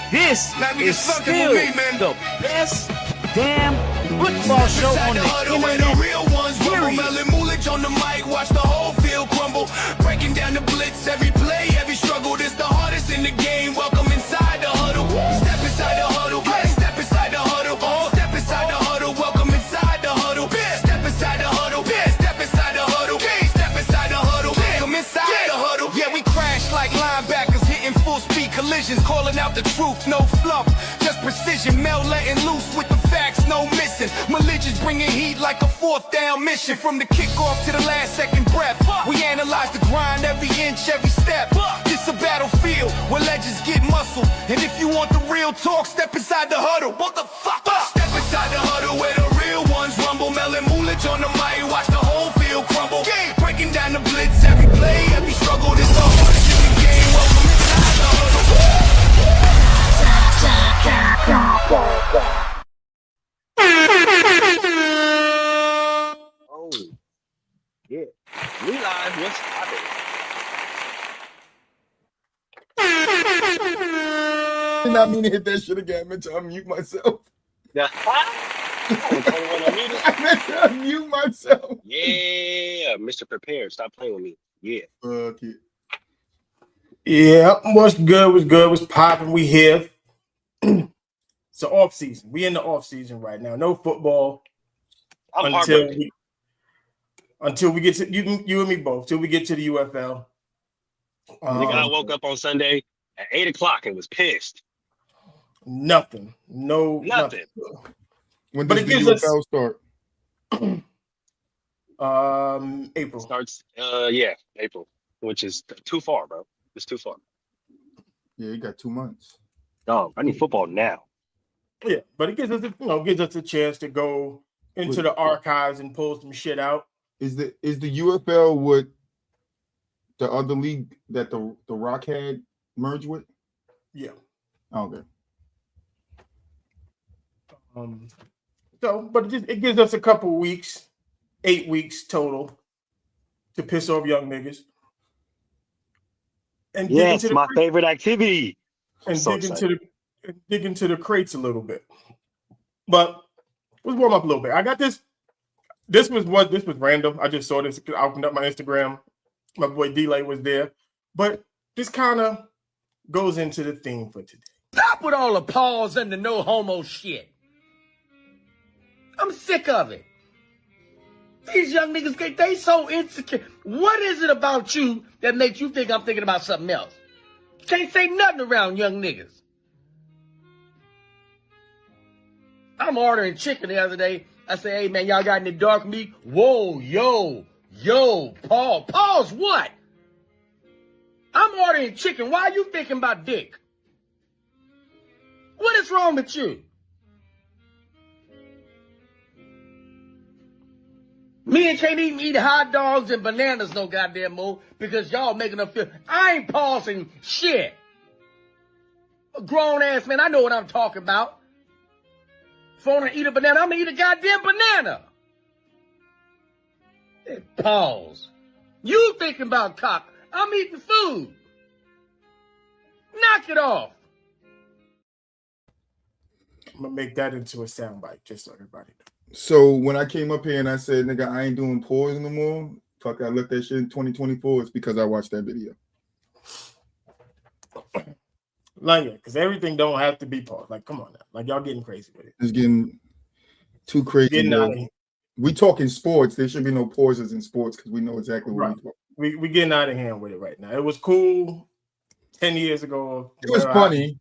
This is still the best damn football show on the internet. Period. On the mic, watch the whole field crumble. Breaking down the blitz, every play, every struggle. This the hardest in the game. Welcome inside the huddle. Step inside the huddle. Step inside the huddle. Step inside the huddle. Welcome inside the huddle. Step inside the huddle. Step inside the huddle. Step inside the huddle. Welcome inside the huddle. Yeah, we crash like linebackers hitting full speed collisions, calling out the truth, no fluff, just precision. Mel letting loose with the facts, no missing. Malicious bringing heat like a fourth down mission. From the kickoff to the last second breath, we analyze the grind every inch, every step. This a battlefield where legends get muscle. And if you want the real talk, step inside the huddle. What the fuck? Step inside the huddle where the real ones rumble. Mel and Mulich on the mic, watch the whole field crumble. Breaking down the blitz, every play, every struggle. This the hardest in the game. Welcome inside the huddle. Oh, yeah. We live. What's happening? Did not mean to hit that shit again. I meant to unmute myself. Yeah. I meant to unmute myself. Yeah, Mr. Prepared. Stop playing with me. Yeah. Fuck it. Yeah, what's good? What's good? What's popping? We here. It's the off season. We in the off season right now. No football until we get to you and me both. Till we get to the UFL. I woke up on Sunday at 8:00 and was pissed. Nothing. Nothing. When does the UFL start? April. Starts April, which is too far, bro. It's too far. Yeah, you got 2 months. Dog, I need football now. Yeah, but it gives us a chance to go into the archives and pull some shit out. Is the UFL what the other league that the Rock had merged with? Yeah. Okay. But it gives us a couple weeks, 8 weeks total, to piss off young niggas. And yes, my favorite activity. And dig into the crates a little bit. But let's warm up a little bit. I got this. This was random. I just saw this. I opened up my Instagram. My boy D-Lay was there. But this kind of goes into the theme for today. Stop with all the pause and the no homo shit. I'm sick of it. These young niggas, they so insecure. What is it about you that makes you think I'm thinking about something else? Can't say nothing around young niggas. I'm ordering chicken the other day. I say, hey, man, y'all got any dark meat? Whoa, yo, Paul. Pause what? I'm ordering chicken. Why are you thinking about dick? What is wrong with you? Me and can't even eat hot dogs and bananas no goddamn more because y'all making us feel. I ain't pausing shit. A grown ass man, I know what I'm talking about. If I want to eat a banana, I'm going to eat a goddamn banana. Hey, pause. You thinking about cock. I'm eating food. Knock it off. I'm going to make that into a soundbite just so everybody knows. So when I came up here and I said, nigga, I ain't doing pause no more. Fuck, I left that shit in 2024. It's because I watched that video. Like, because everything don't have to be paused. Like, come on now. Like, y'all getting crazy with it. It's getting too crazy. We talking sports. There should be no pauses in sports because we know exactly what we're talking. We getting out of hand with it right now. It was cool 10 years ago. It was funny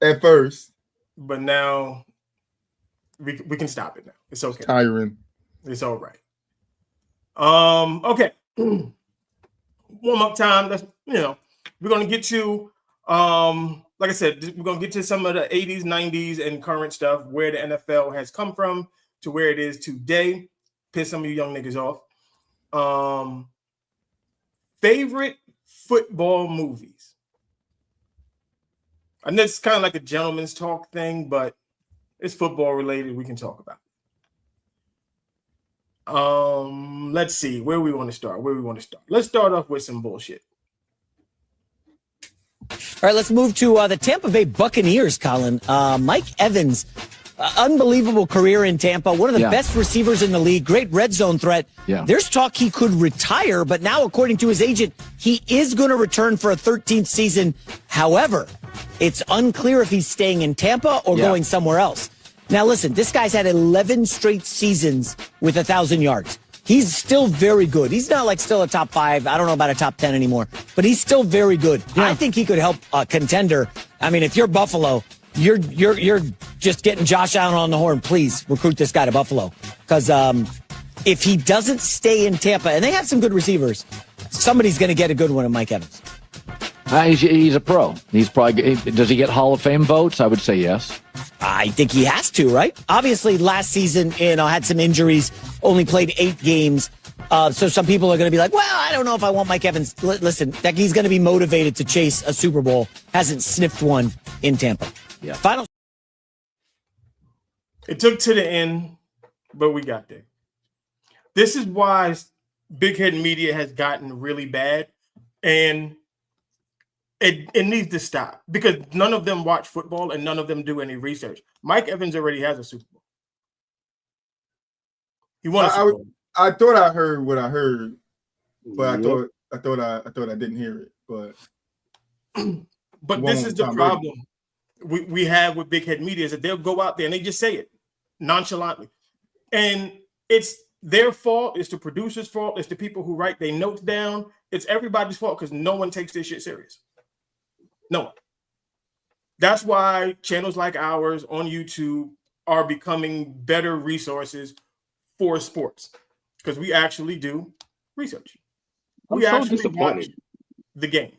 at first. But now we can stop it now. It's okay. It's tiring. It's all right. Okay. Warm up time. We're gonna get to like I said, we're gonna get to some of the 80s, 90s, and current stuff, where the NFL has come from to where it is today. Piss some of you young niggas off. Favorite football movies. I know it's kind of like a gentleman's talk thing, but it's football related. We can talk about it. Let's see where we want to start. Let's start off with some bullshit. All right, let's move to the Tampa Bay Buccaneers, Colin. Mike Evans, unbelievable career in Tampa, one of the best receivers in the league, great red zone threat. Yeah. There's talk he could retire, but now, according to his agent, he is going to return for a 13th season. However, it's unclear if he's staying in Tampa or going somewhere else. Now, listen, this guy's had 11 straight seasons with 1,000 yards. He's still very good. He's not like still a top 5. I don't know about a top 10 anymore, but he's still very good. Yeah. I think he could help a contender. I mean, if you're Buffalo, you're just getting Josh Allen on the horn. Please recruit this guy to Buffalo, because if he doesn't stay in Tampa, and they have some good receivers, somebody's going to get a good one of Mike Evans. He's a pro. He's probably, does he get Hall of Fame votes? I would say yes. I think he has to, right? Obviously, last season, had some injuries, only played 8 games. So some people are going to be like, well, I don't know if I want Mike Evans. Listen, that he's going to be motivated to chase a Super Bowl. Hasn't sniffed one in Tampa. Yeah. Final. It took to the end, but we got there. This is why big head media has gotten really bad, and it needs to stop, because none of them watch football and none of them do any research. Mike Evans already has a Super Bowl. He won a Super Bowl. I thought I heard what I heard, but I thought I didn't hear it. But this is the problem we have with big head media, is that they'll go out there and they just say it nonchalantly, and it's their fault. It's the producer's fault. It's the people who write their notes down. It's everybody's fault, because no one takes this shit serious. No one. That's why channels like ours on YouTube are becoming better resources for sports, because we actually do research. We actually watch the game.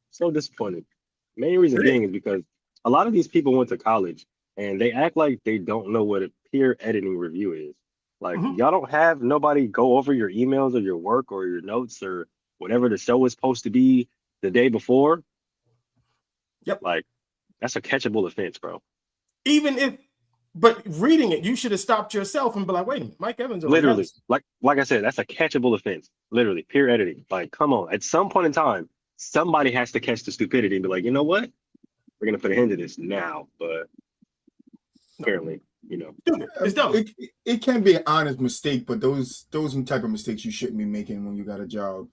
So disappointed. Main reason being is because a lot of these people went to college and they act like they don't know what a peer editing review is. Like, y'all don't have nobody go over your emails or your work or your notes or whatever the show was supposed to be the day before. Yep. Like, that's a catchable offense, bro. But reading it, you should have stopped yourself and be like, wait a minute, Mike Evans. Literally, like I said, that's a catchable offense. Literally, peer editing. Like, come on. At some point in time, somebody has to catch the stupidity and be like, you know what? We're going to put a hand to this now. But apparently, it's dumb. It can be an honest mistake, but those type of mistakes you shouldn't be making when you got a job.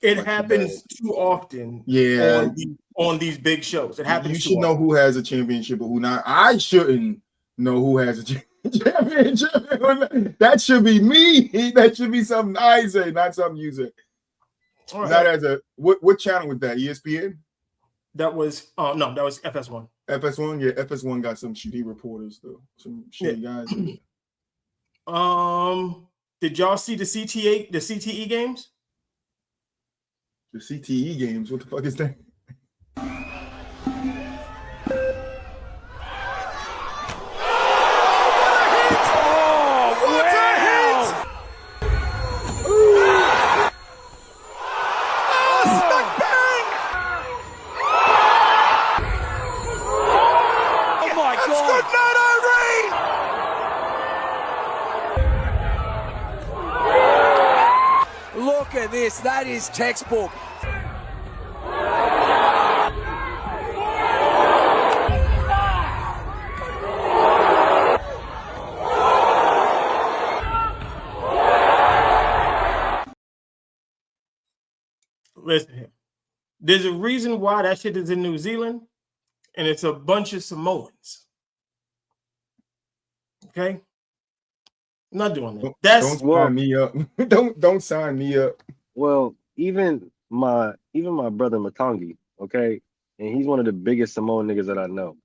It happens too often. Yeah. On these big shows. It happens. You should know who has a championship or who not. I shouldn't know who has a championship. That should be me. That should be something I say, not something you say. Right. Not as a what channel was that? ESPN? That was no, that was FS1. FS1, yeah. FS1 got some shitty reporters though. Some shitty guys. Did y'all see the CTE games? The CTE games. What the fuck is that? Look at this. That is textbook. Listen here. There's a reason why that shit is in New Zealand, and it's a bunch of Samoans. Okay? I'm not doing that. Don't sign me up. Don't sign me up. Well, even my brother Matangi, okay, and he's one of the biggest Samoan niggas that I know.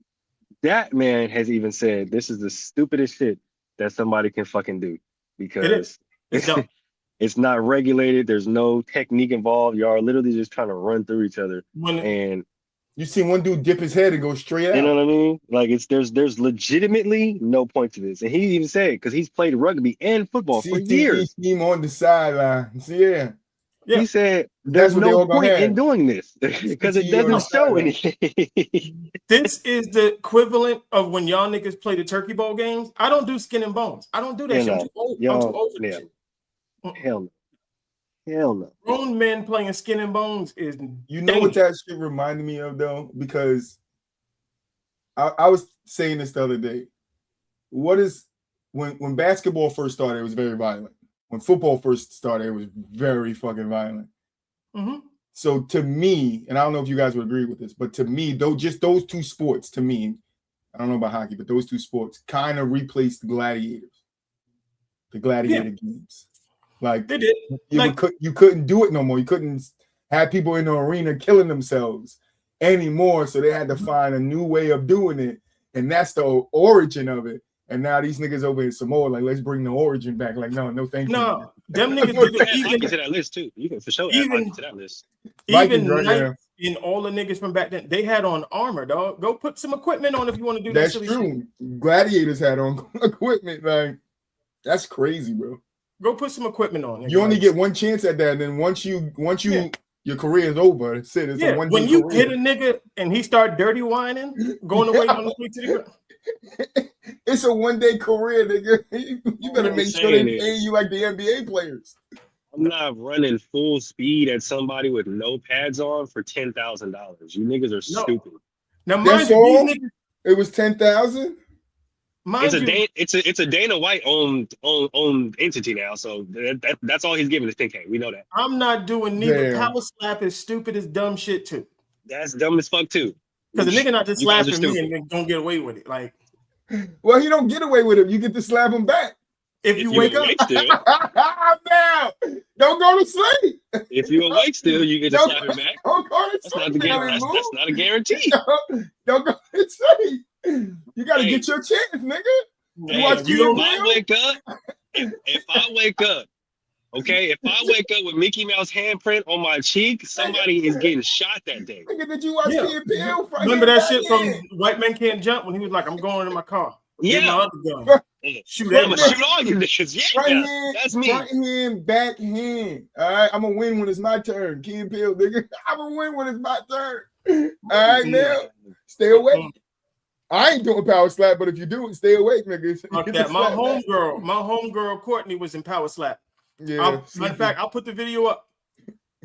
That man has even said this is the stupidest shit that somebody can fucking do, because it's not regulated. There's no technique involved. Y'all are literally just trying to run through each other. And you see one dude dip his head and go straight out. You know what I mean? Like, there's legitimately no point to this. And he even said, because he's played rugby and football for years. Team on the sideline. Yeah. He said there's no point in doing this because it doesn't show anything. This is the equivalent of when y'all niggas play the Turkey Bowl games. I don't do skin and bones. I don't do that shit. I'm too old for that shit. Hell no. Hell no. Grown men playing skin and bones is You know what that shit reminded me of though? Because I was saying this the other day. What is when basketball first started, it was very violent. When football first started, it was very fucking violent. Mm-hmm. So to me, and I don't know if you guys would agree with this, but to me, though, just those two sports, to me, I don't know about hockey, but those two sports kind of replaced the gladiator games. Like they did. You couldn't do it no more. You couldn't have people in the arena killing themselves anymore. So they had to find a new way of doing it, and that's the origin of it. And now these niggas over in Samoa, like, let's bring the origin back. Like, no, thank you. No, them niggas did it. Even to that list too. You can for sure add Vikings to that list. Even in all the niggas from back then, they had on armor, dog. Go put some equipment on if you want to do that. That's true. Shit. Gladiators had on equipment. Like, that's crazy, bro. Go put some equipment on. You only get one chance at that, and then once you your career is over. It's a one. When you hit a nigga and he start dirty whining, going away on the street to the ground. It's a one-day career, nigga. You better make sure they pay you like the NBA players. I'm not running full speed at somebody with no pads on for $10,000. You niggas are stupid. Now, mind you, it was 10,000. It's a Dana White owned entity now, so that's all he's giving is 10K. We know that. I'm not doing neither. Damn. Power slap is stupid as dumb shit too. That's dumb as fuck too. Because the nigga not just slapping me and then don't get away with it. Like, well, he don't get away with it. You get to slap him back. If you wake up still. Now, don't go to sleep. If you awake still, you get to slap him back. Don't go to sleep. That's not a guarantee. Don't go to sleep. You got to get your chance, nigga. If I wake up, okay, if I wake up with Mickey Mouse handprint on my cheek, somebody is getting shot that day. Nigga, did you watch PNPL? Remember that shit from White Men Can't Jump when he was like, I'm going in my car. Yeah. Get my other gun. Shoot all you niggas. Yeah, right hand, that's me. Right hand, back hand. All right, I'm gonna win when it's my turn. Key and Peele, nigga. I'm gonna win when it's my turn. All right, now stay awake. I ain't doing power slap, but if you do it, stay awake, nigga. Okay, my homegirl Courtney was in power slap. Yeah. Matter of fact, I'll put the video up.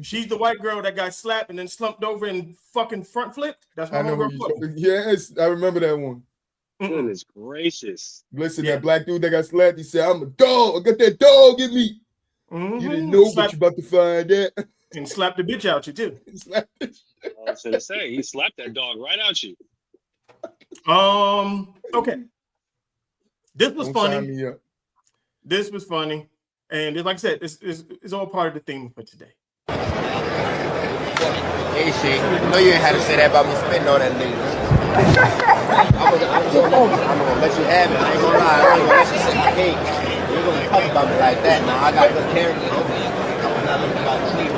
She's the white girl that got slapped and then slumped over and fucking front flipped. That's my homegirl. Yes, I remember that one. Goodness gracious. Listen, that black dude that got slapped, he said, I'm a dog. I got that dog in me. You didn't know, but you about to find that. And slapped the bitch out you, too. I was going to say, he slapped that dog right out you. Okay. This was funny. This was funny. And like I said, it's all part of the theme for today. Hey, shit. I know you ain't had to say that about me spitting all that nigga. I'm gonna let you have it. I ain't gonna lie. I ain't gonna let you sit my cake. You ain't gonna talk about me like that. Now I got good character. I'm not looking about the team.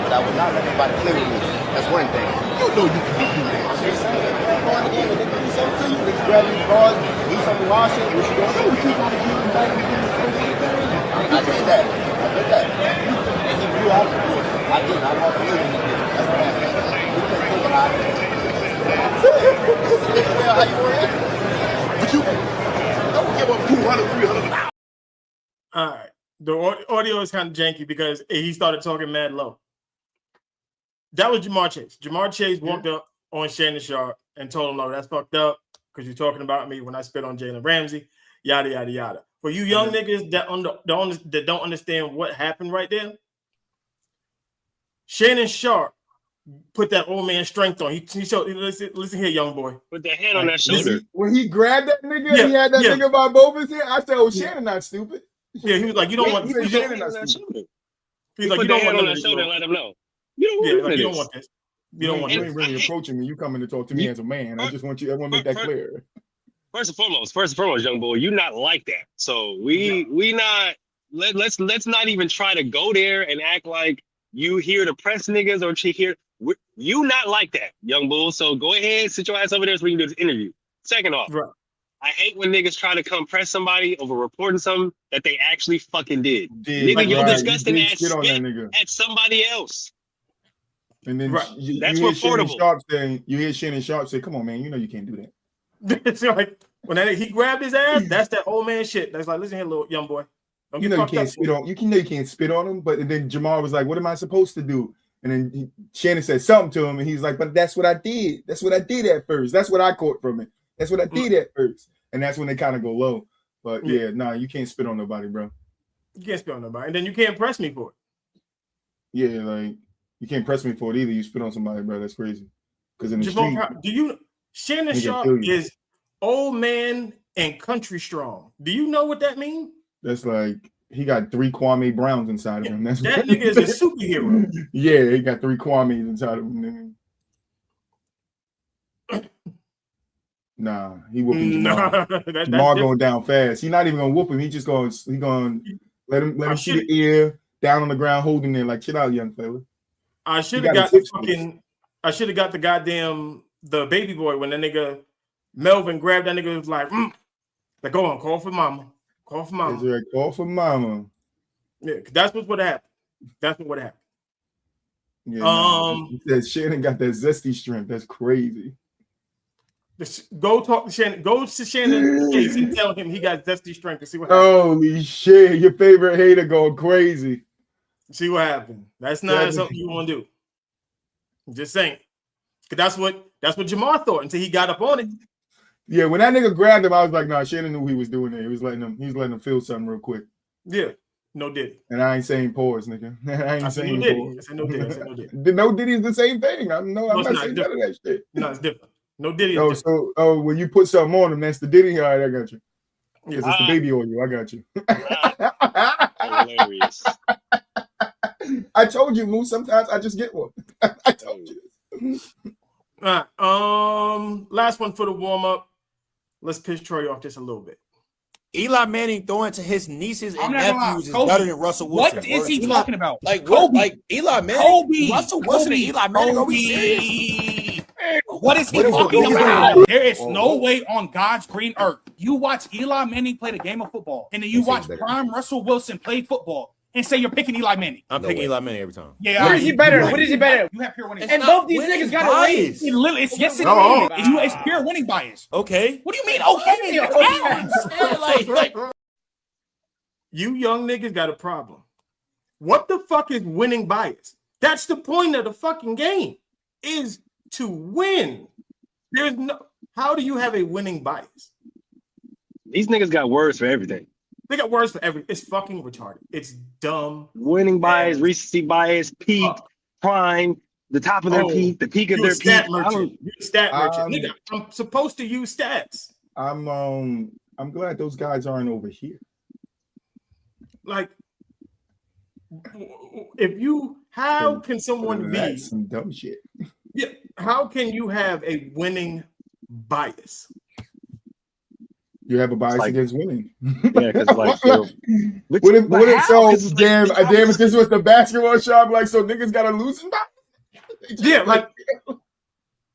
But I will not let nobody play with me. That's one thing. You know you can do that. Grab these bars, do something washing. What you gonna do? I did that. And he blew out the door. I didn't. I don't believe in it. That's what happened. You couldn't think about it. This is how you were in. But you don't give up 200, 300. All right. The audio is kind of janky because he started talking mad low. That was Jamar Chase. Jamar Chase walked up on Shannon Sharp and told him, no, that's fucked up because you're talking about me when I spit on Jalen Ramsey, yada, yada, yada. For you young niggas that don't understand what happened right there, Shannon Sharp put that old man strength on. He showed, listen here, young boy. Put that hand on that shoulder. When he grabbed that nigga, he had that nigga by both his hands. I said, oh, Shannon not stupid. Yeah, he was like, you don't want this. He's like, you don't want on that shoulder and let him know. You don't want this. You don't want this. You ain't really approaching me. You coming to talk to me as a man. I want to make that clear. First and foremost, young boy, you not like that. So we not let's not even try to go there and act like you here to press niggas or here. You not like that, young bull. So go ahead, sit your ass over there so we can do this interview. Second off, I hate when niggas try to come press somebody over reporting something that they actually fucking did. Nigga, your disgusting ass spit at somebody else. And then that's reportable. You hear Shannon Sharp say, come on, man, you know you can't do that. It's like, When he grabbed his ass, that's that old man shit. That's like, listen here, little young boy. Don't You get know you fucked can't up. spit on. You know you can't spit on him. But then Jamar was like, "What am I supposed to do?" And then Shannon said something to him, and he's like, "But that's what I did. That's what I did at first. That's what I caught from it. That's what I did at first." And that's when they kind of go low. But yeah, nah, you can't spit on nobody, bro. You can't spit on nobody, and then you can't press me for it. Yeah, like you can't press me for it either. You spit on somebody, bro. That's crazy. Because in the street, do you? Shannon Sharp is old man and country strong. Do you know what that means? That's like he got 3 Kwame Browns inside of him. That's that nigga is a superhero. Yeah, he got 3 Kwames inside of him. Nah, he whooping Jamar. Jamar going down fast. He's not even gonna whoop him. He just going. He going let him see the ear down on the ground, holding it like chill out, young fella. I should have got the fucking. I should have got the goddamn the baby boy when that nigga Melvin grabbed that nigga. Was like, like go on, call for mama. Call for mama. That's right, call for mama. Yeah, that's what would have happened. That's what would have happened. Yeah, he said Shannon got that zesty strength. That's crazy. Go talk to Shannon. Go to Shannon's face and tell him he got zesty strength and see what happens. Holy shit! Your favorite hater going crazy. See what happened. That's not something you want to do. I'm just saying. That's what Jamar thought until he got up on it. Yeah, when that nigga grabbed him, I was like, nah, Shannon knew he was doing it. He was letting him feel something real quick. Yeah, no Diddy. And I ain't saying pause, nigga. I ain't saying no Diddy. pause. I said no Diddy. I said no Diddy. No Diddy is the same thing. I'm not saying none of that shit. No, it's different. No Diddy. No, so when you put something on him, that's the Diddy. All right, I got you. Because it's the baby oil. I got you. Hilarious. I told you, Moose. Sometimes I just get one. I told you. All right. Last one for the warm up. Let's piss Troy off just a little bit. Eli Manning throwing to his nieces and nephews is better than Russell Wilson. What is he talking about? Like what? Like Eli Manning, Russell Wilson, and Eli Manning. Are we serious? What is he talking about? There is no way on God's green earth you watch Eli Manning play the game of football, and then you watch prime Russell Wilson play football, and say you're picking Eli Manning. I'm picking Eli Manning every time. Yeah, what is he better? What is he better? You have pure winning. And both these niggas got a raise. It's pure winning bias. Okay. What do you mean? Okay. You young niggas got a problem. What the fuck is winning bias? That's the point of the fucking game, is to win. There's no. How do you have a winning bias? These niggas got words for everything. They got words for every. It's fucking retarded. It's dumb. Winning bias, recency bias, peak, prime, the top of their peak, the peak of their peak. You're a stat merchant. Nigga, I'm supposed to use stats. I'm glad those guys aren't over here. Like, if you, how can someone be some dumb shit? Yeah, how can you have a winning bias? You have a bias against winning. Yeah, because like, what if so? Damn, if this was the basketball shop, like, so niggas got a losing bias. Yeah, like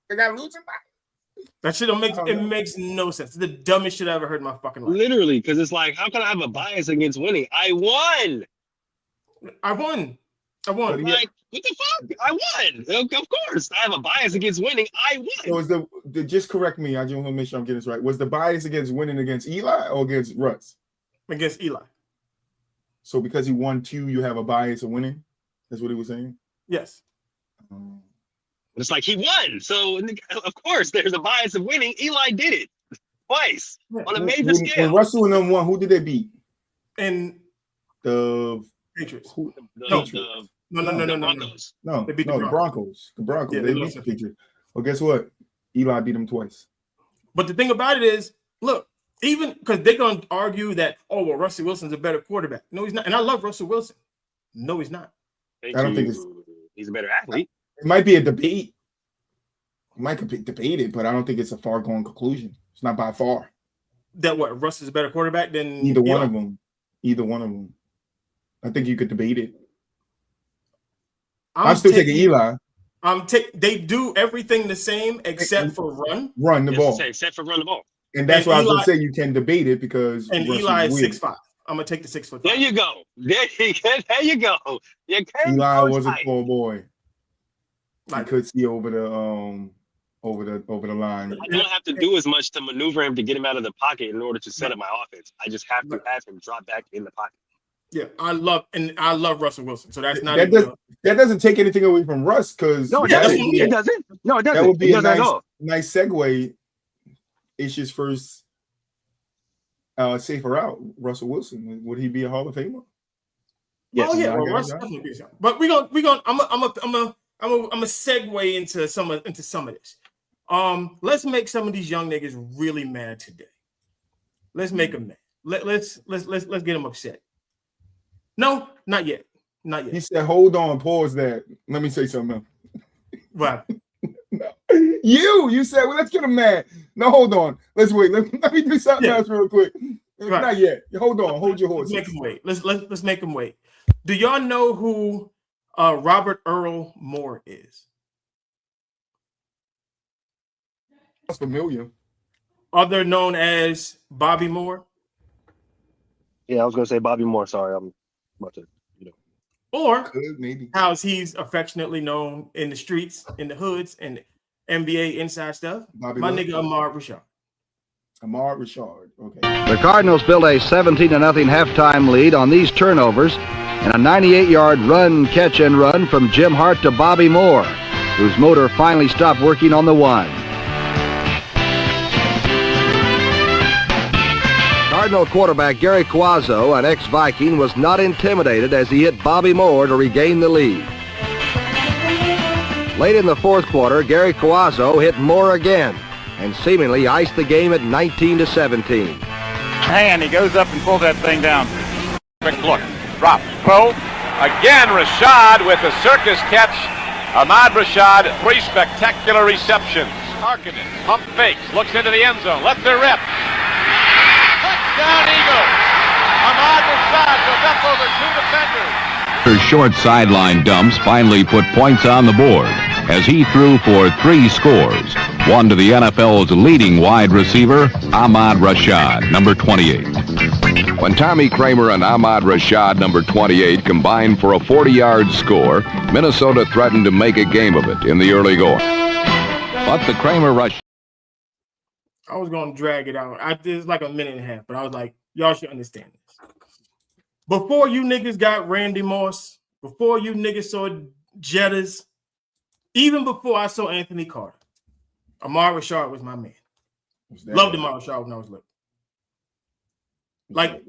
they got a losing bias. That shit don't make it makes no sense. It's the dumbest shit I ever heard in my fucking life. Literally, because it's like, how can I have a bias against winning? I won. Like, what the fuck? I won. Of course, I have a bias against winning. I won. So just correct me. I just want to make sure I'm getting this right. Was the bias against winning against Eli or against Russ? Against Eli. So because he won 2, you have a bias of winning? That's what he was saying? Yes. It's like he won. So, of course, there's a bias of winning. Eli did it twice on a major scale. When Russell and them won, who did they beat? And the Patriots. No, the Broncos. No, they beat the Broncos. The Broncos. Yeah, they beat the Patriots. Well, guess what? Eli beat them twice. But the thing about it is, look, even because they're going to argue that, oh, well, Russell Wilson's a better quarterback. No, he's not. And I love Russell Wilson. No, he's not. I don't think he's a better athlete. It might be a debate. It might be debated, but I don't think it's a far-going conclusion. It's not by far. That what? Russ is a better quarterback than either one of them. Either one of them. I think you could debate it. I'm still taking Eli. They do everything the same except for run the ball. Except for run the ball. And that's why I was going to say you can debate it because Eli is 6'5". I'm gonna take the 6 foot. There you go. There you go. Eli was a tall boy. I could see over over the line. I don't have to do as much to maneuver him to get him out of the pocket in order to set up my offense. I just have to have him drop back in the pocket. Yeah, I love Russell Wilson. So that's not that doesn't take anything away from Russ because no, it doesn't. It doesn't. No, it doesn't. That would be a nice segue. Ish's first safer out. Russell Wilson, would he be a Hall of Famer? Yes. Oh yeah, well, Russ definitely be. But we gonna. I'm a segue into some of this. Let's make some of these young niggas really mad today. Let's make them mad. Let's get them upset. No, not yet. Not yet. He said, "Hold on, pause that. Let me say something." Right. You said, "Well, let's get him mad." No, hold on. Let's wait. Let me do something else real quick. Right. Not yet. Hold on. Hold your horses. Let's make him wait. Let's make him wait. Do y'all know who Robert Earl Moore is? That's familiar. Other known as Bobby Moore. Yeah, I was gonna say Bobby Moore. Sorry, I'm about to, Or maybe how he's affectionately known in the streets, in the hoods, and NBA inside stuff. Bobby My Moore. nigga Ahmad Rashad. Ahmad Rashad. Okay. The Cardinals built a 17-0 halftime lead on these turnovers and a 98-yard run, catch and run from Jim Hart to Bobby Moore, whose motor finally stopped working on the one. Cardinal quarterback Gary Cuozzo, an ex-Viking, was not intimidated as he hit Bobby Moore to regain the lead. Late in the fourth quarter, Gary Cuozzo hit Moore again and seemingly iced the game at 19-17. And he goes up and pulls that thing down. Quick look, drop, throw. Again, Rashad with a circus catch. Ahmad Rashad, 3 spectacular receptions. Harkinen, pump fakes, looks into the end zone, lets her rip. Touchdown Eagles! Ahmad Rashad goes up over 2 defenders. Her short sideline dumps finally put points on the board as he threw for 3 scores. One to the NFL's leading wide receiver, Ahmad Rashad, number 28. When Tommy Kramer and Ahmad Rashad, number 28, combined for a 40-yard score, Minnesota threatened to make a game of it in the early going. But the Kramer rush. I was going to drag it out. It's like a minute and a half, but I was like, y'all should understand this. Before you niggas got Randy Moss, before you niggas saw Jettas, even before I saw Anthony Carter, Ahmad Rashad was my man. Loved Ahmad Rashad when I was little. Like,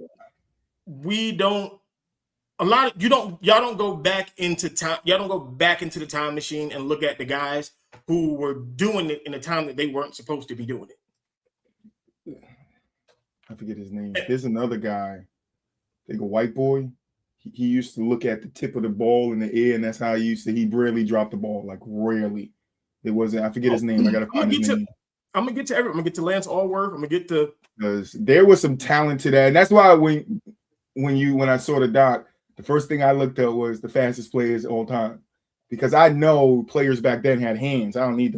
y'all don't go back into time. Y'all don't go back into the time machine and look at the guys who were doing it in a time that they weren't supposed to be doing it. I forget his name. There's another guy, like a white boy. He used to look at the tip of the ball in the air, and that's how he rarely dropped the ball, like rarely. It wasn't, I forget his name. I gotta find his name. I'm gonna get to everyone. I'm gonna get to Lance Allworth. I'm gonna get to there was some talent to that. And that's why when I saw the doc, the first thing I looked at was the fastest players all time. Because I know players back then had hands. You don't need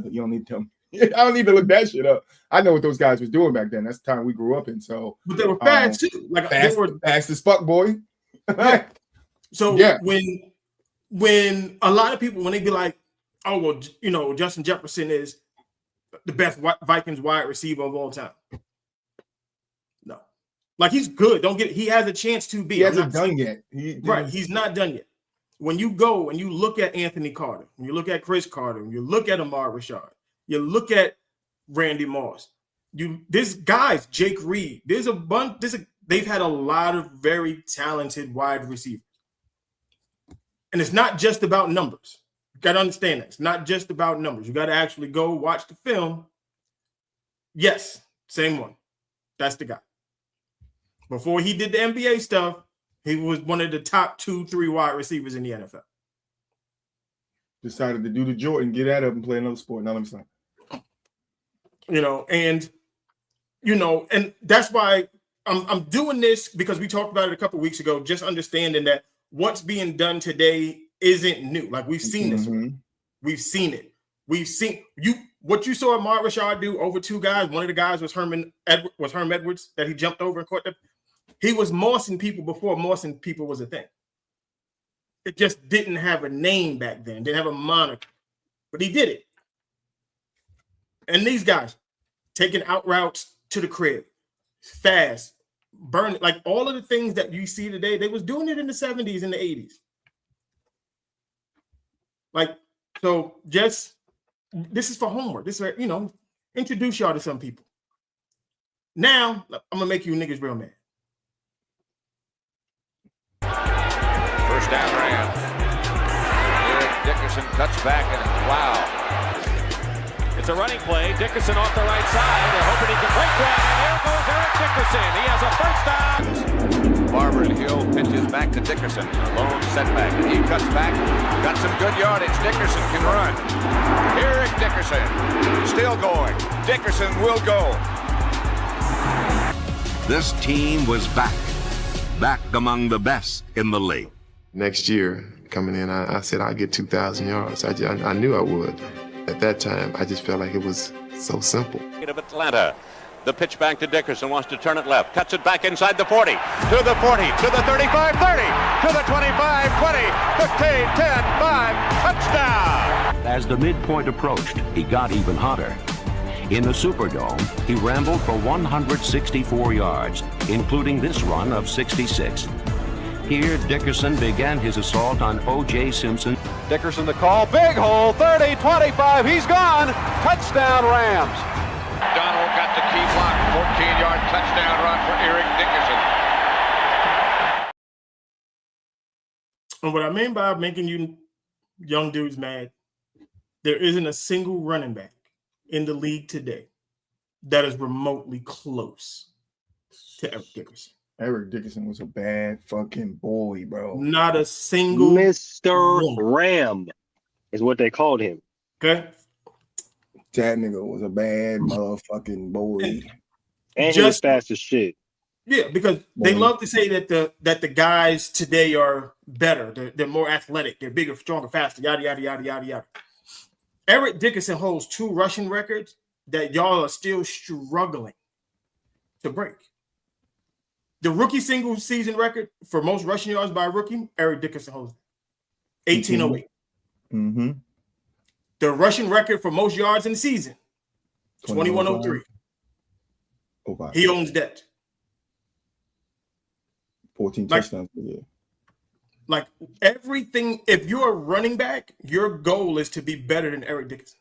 to I don't need to look that shit up. I know what those guys was doing back then. That's the time we grew up in. So, but they were fast too. Like fast, they were fast as fuck, boy. Yeah. So yeah. when a lot of people, when they be like, oh well, Justin Jefferson is the best Vikings wide receiver of all time. No, like he's good. Don't get it. He has a chance to be. He hasn't done yet. He's not done yet. When you go and you look at Anthony Carter, when you look at Chris Carter, when you look at Ahmad Rashad, you look at Randy Moss, this guy's Jake Reed. There's a bunch. They've had a lot of very talented wide receivers, and it's not just about numbers. You got to understand that it's not just about numbers. You got to actually go watch the film. Yes, same one. That's the guy. Before he did the NBA stuff, he was one of the top 2-3 wide receivers in the NFL. Decided to do the Jordan, get out of and play another sport. Now let me stop. And that's why I'm doing this, because we talked about it a couple of weeks ago, just understanding that what's being done today isn't new. Like we've seen this. We've seen it. We've seen what you saw Ahmad Rashad do over 2 guys. One of the guys was Herm Edwards that he jumped over and caught them. He was mossing people before mossing people was a thing. It just didn't have a name back then, didn't have a moniker, but he did it. And these guys taking out routes to the crib, fast, burn, like all of the things that you see today, they was doing it in the 70s and the 80s. Like, so just, this is for homework. This is, introduce y'all to some people. Now, I'm going to make you niggas real mad. First down Rams. Eric Dickerson cuts back and wow. It's a running play. Dickerson off the right side. They're hoping he can break one. And there goes Eric Dickerson. He has a first down. Barber and Hill pitches back to Dickerson. Lone setback. And he cuts back. Got some good yardage. Dickerson can run. Eric Dickerson still going. Dickerson will go. This team was back among the best in the league. Next year, coming in, I said I'd get 2,000 yards. I knew I would. At that time, I just felt like it was so simple. Of Atlanta. The pitch back to Dickerson, wants to turn it left, cuts it back inside the 40, to the 40, to the 35, 30, to the 25, 20, 15, 10, 5, touchdown! As the midpoint approached, he got even hotter. In the Superdome, he rambled for 164 yards, including this run of 66. Here, Dickerson began his assault on O.J. Simpson. Dickerson the call, big hole, 30, 25, he's gone! Touchdown Rams! Donald got the key block, 14-yard touchdown run for Eric Dickerson. And what I mean by making you young dudes mad, there isn't a single running back in the league today that is remotely close to Eric Dickerson. Eric Dickerson was a bad fucking boy, bro. Not a single Mr. Ram is what they called him. Okay. That nigga was a bad motherfucking boy. And he was fast as shit. Yeah, because they love to say that the guys today are better. They're more athletic. They're bigger, stronger, faster, yada, yada, yada, yada, yada. Eric Dickerson holds 2 rushing records that y'all are still struggling to break. The rookie single season record for most rushing yards by a rookie, Eric Dickerson holds 1808. Mm-hmm. The rushing record for most yards in the season, 2103. He owns that. 14 touchdowns per year. Like everything, if you're a running back, your goal is to be better than Eric Dickerson.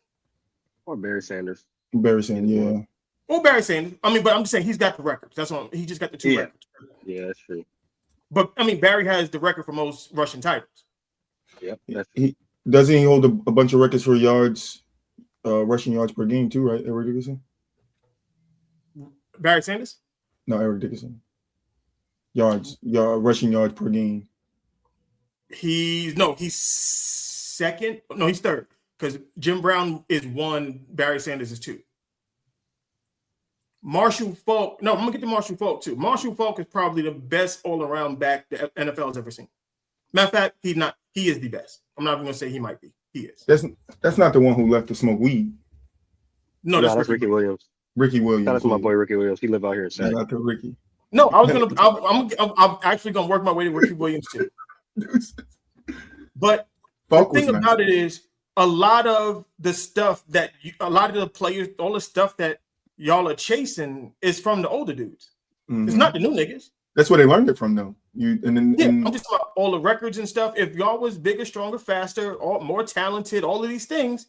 Or Barry Sanders. Barry Sanders, yeah. Or Barry Sanders. I mean, but I'm just saying he's got the records. That's all. He just got the 2 records. Yeah, that's true. But I mean, Barry has the record for most rushing titles. Yep. Doesn't he hold a bunch of records for yards, rushing yards per game too, right? Eric Dickerson? Barry Sanders? No, Eric Dickerson. Rushing yards per game. He's second. No, he's third. Because Jim Brown is 1, Barry Sanders is 2. Marshall Faulk. No, I'm gonna get to Marshall Faulk too. Marshall Faulk is probably the best all-around back the NFL has ever seen. Matter of fact, he's not. He is the best. I'm not even gonna say he might be. He is. That's not the one who left to smoke weed. No, that's Ricky Williams. Ricky Williams. Shout out to my boy Ricky Williams. He live out here in Sac. Shout out to Ricky. No, I was gonna. I'm actually gonna work my way to Ricky Williams too. But the thing about it is, a lot of the stuff that a lot of the players, all the stuff that y'all are chasing is from the older dudes. Mm-hmm. It's not the new niggas. That's where they learned it from, though. I'm just talking about all the records and stuff. If y'all was bigger, stronger, faster, or more talented, all of these things,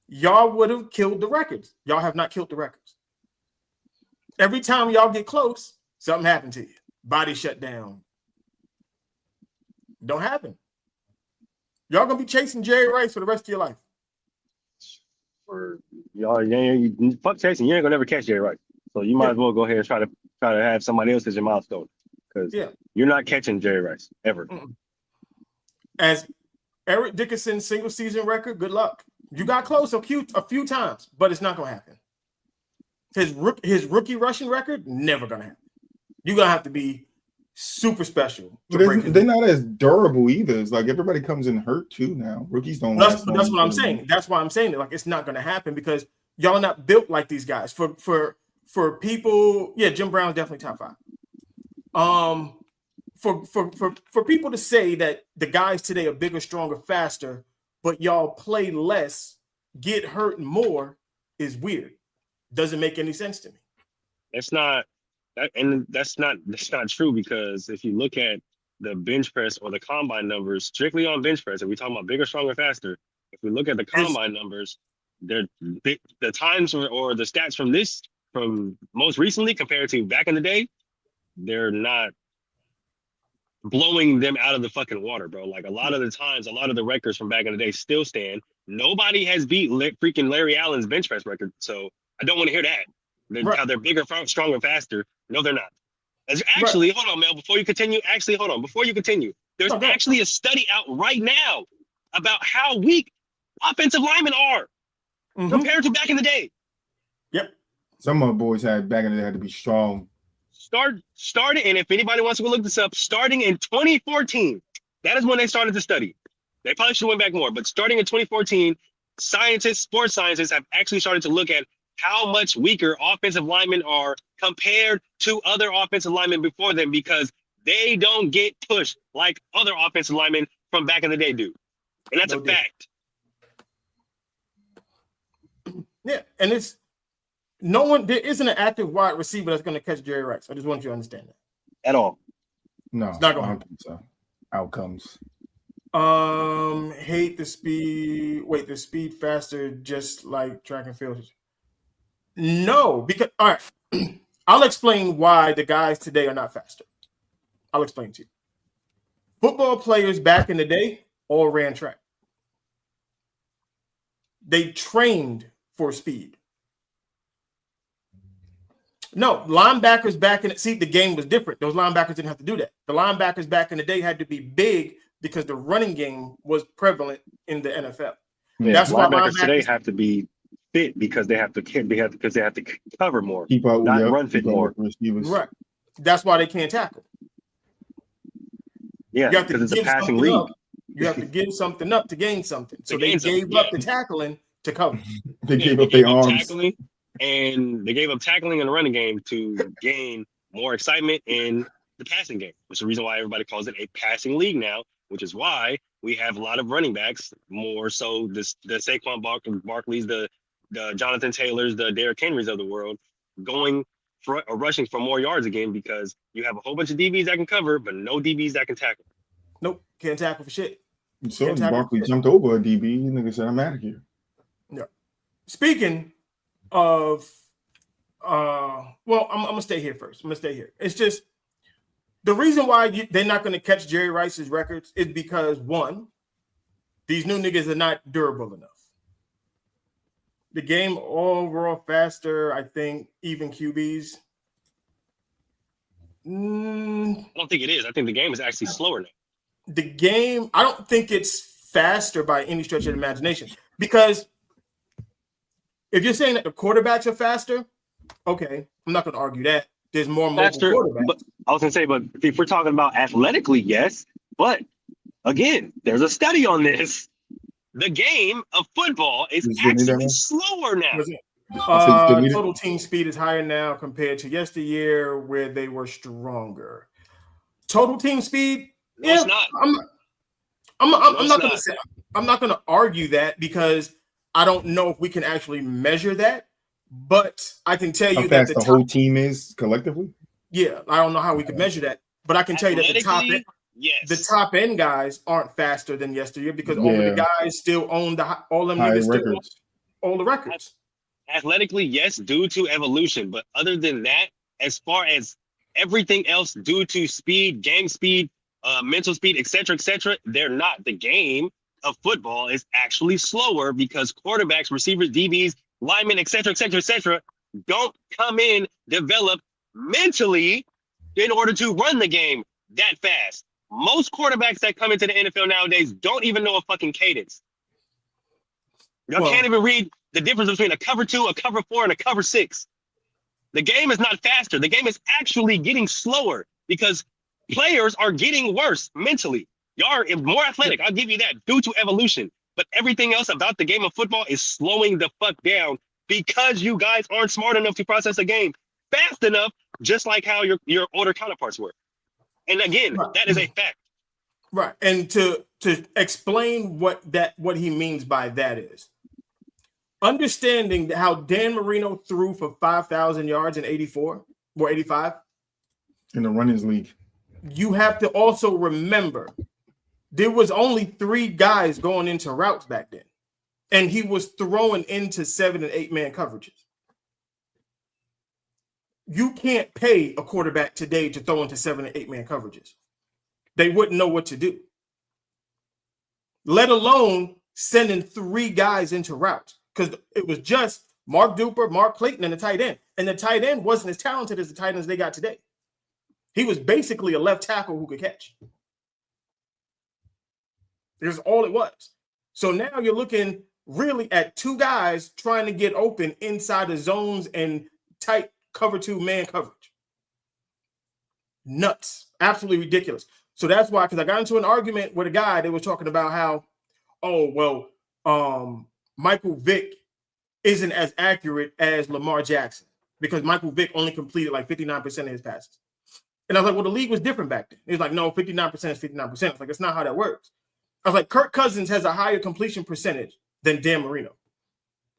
y'all would have killed the records. Y'all have not killed the records. Every time y'all get close, something happened to you. Body shut down. Don't happen. Y'all gonna be chasing Jerry Rice for the rest of your life. Or y'all, fuck chasing. You ain't gonna never catch Jerry Rice. So you might as well go ahead and try to have somebody else as your milestone, because you're not catching Jerry Rice ever. As Eric Dickerson's single season record, good luck. You got close a few times, but it's not gonna happen. His rookie rushing record, never gonna happen. You're gonna have to be super special. They're not as durable either. It's like everybody comes in hurt too now. Rookies don't. That's what I'm saying. That's why I'm saying it. Like it's not gonna happen because y'all are not built like these guys. For people, Jim Brown's definitely top 5. For people to say that the guys today are bigger, stronger, faster, but y'all play less, get hurt more, is weird. Doesn't make any sense to me. That's not true, because if you look at the bench press or the combine numbers strictly on bench press, if we talk about bigger, stronger, faster, if we look at the combine numbers, the times or the stats from most recently compared to back in the day, they're not blowing them out of the fucking water, bro. Like, a lot of the times, a lot of the records from back in the day still stand. Nobody has beat freaking Larry Allen's bench press record, so I don't want to hear that. How they're bigger, stronger, faster. No, they're not. Actually, hold on, Mel. Before you continue, there's actually a study out right now about how weak offensive linemen are compared to back in the day. Yep. Some of the boys had back in the day had to be strong. Started, and if anybody wants to go look this up, starting in 2014, that is when they started the study. They probably should have went back more, but starting in 2014, sports scientists have actually started to look at how much weaker offensive linemen are compared to other offensive linemen before them, because they don't get pushed like other offensive linemen from back in the day do. And that's a fact. Yeah, and there isn't an active wide receiver that's going to catch Jerry Rice. I just want you to understand that. At all. No, it's not going to to happen. So, outcomes. Hate the speed. Wait, the speed faster, just like track and field. No, because all right, I'll explain why the guys today are not faster. I'll explain to you. Football players back in the day all ran track. They trained for speed. No, linebackers back in the game was different. Those linebackers didn't have to do that. The linebackers back in the day had to be big because the running game was prevalent in the NFL. Yeah, that's why linebackers today have to be fit, because they have to cover more, keep up, not run fit more. Right. That's why they can't tackle. Yeah, because it's a passing league. You have to give something up to gain something. So they gave up the tackling to cover. They gave up their arms. Tackling, and they gave up tackling in the running game to gain more excitement in the passing game, which is the reason why everybody calls it a passing league now, which is why we have a lot of running backs, more so the Saquon Barkleys, the Jonathan Taylors, the Derrick Henrys of the world, going for rushing for more yards again, because you have a whole bunch of DBs that can cover, but no DBs that can tackle. Nope, can't tackle for shit. So Barkley jumped over a DB. Nigga said, "I'm out of here." Yeah. Speaking of, I'm gonna stay here first. I'm gonna stay here. It's just the reason why they're not gonna catch Jerry Rice's records is because, one, these new niggas are not durable enough. The game overall faster, I think, even QBs. I don't think it is. I think the game is actually slower now. The game, I don't think it's faster by any stretch of the imagination, because if you're saying that the quarterbacks are faster, okay, I'm not going to argue that. There's more mobile quarterbacks. But I was going to say, but if we're talking about athletically, yes. But again, there's a study on this. The game of football is actually slower now. Total team speed is higher now compared to yesteryear, where they were stronger. Total team speed, it's not. I'm not going to argue that, because I don't know if we can actually measure that. But I can tell you that the whole team is collectively. Yeah, I don't know how we could measure that, but I can tell you that the top end guys aren't faster than yesteryear, because all of the guys still own all them niggas still own the records. Athletically, yes, due to evolution, but other than that, as far as everything else, due to speed, game speed, mental speed, etc., they're not. The game of football is actually slower because quarterbacks, receivers, DBs, linemen, etc., don't come in, develop mentally in order to run the game that fast. Most quarterbacks that come into the NFL nowadays don't even know a fucking cadence. Y'all can't even read the difference between a cover 2, a cover 4, and a cover 6. The game is not faster. The game is actually getting slower because players are getting worse mentally. Y'all are more athletic. I'll give you that, due to evolution. But everything else about the game of football is slowing the fuck down because you guys aren't smart enough to process a game fast enough, just like how your older counterparts were. And again, that is a fact. Right. And to explain what he means by that is, understanding how Dan Marino threw for 5,000 yards in 84 or 85 in the runners league. You have to also remember there was only 3 guys going into routes back then, and he was throwing into 7 and 8 man coverages. You can't pay a quarterback today to throw into 7 and 8 man coverages. They wouldn't know what to do, let alone sending 3 guys into routes, because it was just Mark Duper, Mark Clayton, and the tight end. And the tight end wasn't as talented as the tight ends they got today. He was basically a left tackle who could catch. That's all it was. So now you're looking really at 2 guys trying to get open inside the zones and tight cover 2 man coverage. Nuts. Absolutely ridiculous. So that's why, because I got into an argument with a guy that was talking about how, Michael Vick isn't as accurate as Lamar Jackson because Michael Vick only completed like 59% of his passes. And I was like, well, the league was different back then. He was like, no, 59% is 59%. I was like, that's not how that works. I was like, Kirk Cousins has a higher completion percentage than Dan Marino.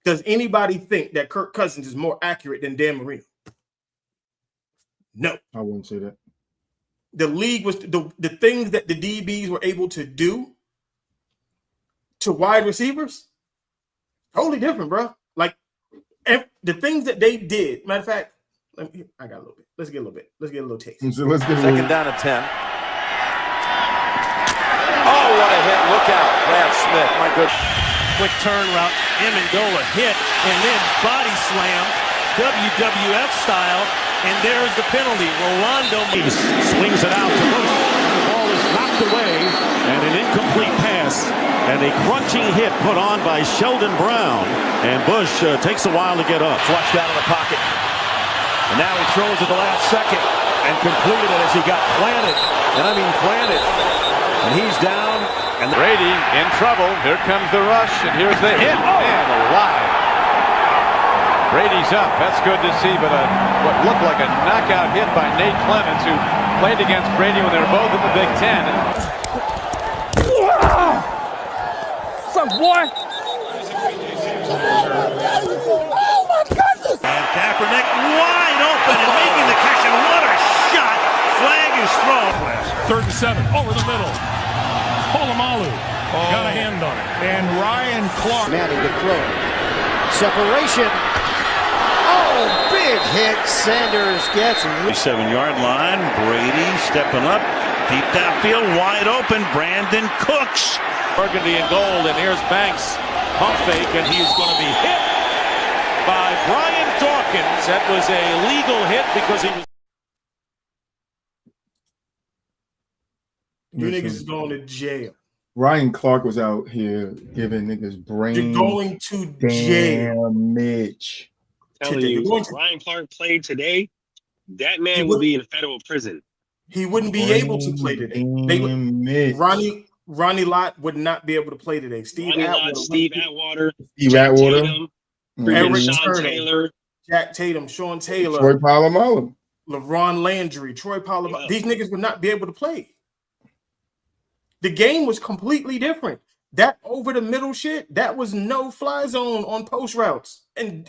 Does anybody think that Kirk Cousins is more accurate than Dan Marino? No. I wouldn't say that. The league was the things that the DBs were able to do to wide receivers, totally different, bro. Like the things that they did. Matter of fact, I got a little bit. Let's get a little bit. Let's get a little taste. So let's get Second down and 10. Oh, what a hit. Look out. Brad Smith. My good. Quick turn route. Amendola hit and then body slam. WWF style. And there's the penalty. Rolando swings it out to Bush. The ball is knocked away and an incomplete pass. And a crunching hit put on by Sheldon Brown. And Bush takes a while to get up. Flushed out of the pocket. And now he throws at the last second and completed it as he got planted. And I mean planted. And he's down. And Brady in trouble. Here comes the rush. And here's the hit. Man alive. Brady's up. That's good to see. But what looked like a knockout hit by Nate Clemens, who played against Brady when they were both in the Big Ten. What's up, boy? Oh, my goodness! And Kaepernick wide open and making the catch. And what a shot! Flag is thrown. 3rd and 7 over the middle. Polamalu got a hand on it. And Ryan Clark. Manning to throw. Separation. Oh, big hit. Sanders gets 7-yard line. Brady stepping up. Deep downfield, wide open. Brandon Cooks. Burgundy and gold, and here's Banks. Pump fake, and he's going to be hit by Brian Dawkins. That was a legal hit because he was. You niggas is going to jail. Ryan Clark was out here giving niggas brains. You're going to jail. Mitch. Telling you, if Ryan Clark played today, that man would be in federal prison. He wouldn't be able to play today. Ronnie Lott would not be able to play today. Steve Atwater, Eric Sean Taylor, Jack Tatum, Sean Taylor, Troy Polamalu, LaRon Landry, Troy Polamalu. Yeah. These niggas would not be able to play. The game was completely different. That over the middle shit, that was no fly zone on post routes. And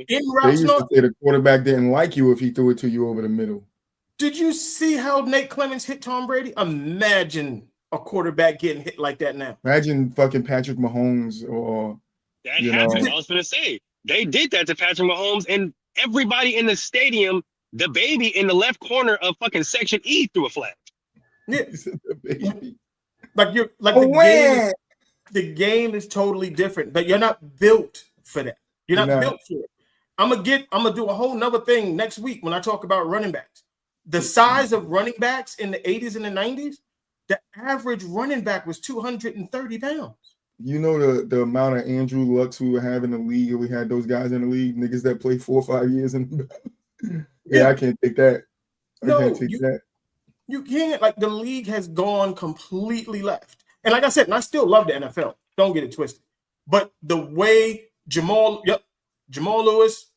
in routes, the quarterback didn't like you if he threw it to you over the middle. Did you see how Nate Clemens hit Tom Brady? Imagine a quarterback getting hit like that now. Imagine fucking Patrick Mahomes or that happened. I was gonna say they did that to Patrick Mahomes, and everybody in the stadium, the baby in the left corner of fucking section E threw a flag. Yeah. The game is totally different, but you're not built for that. You're not built for it. I'm gonna do a whole nother thing next week when I talk about running backs. The size of running backs in the 80s and the 90s, the average running back was 230 pounds. You know the amount of Andrew Lucks we would have in the league, we had those guys in the league, niggas that play 4 or 5 years in yeah, I can't take that. You can't. Like, the league has gone completely left. And like I said, and I still love the NFL. Don't get it twisted. But the way Jamal Lewis,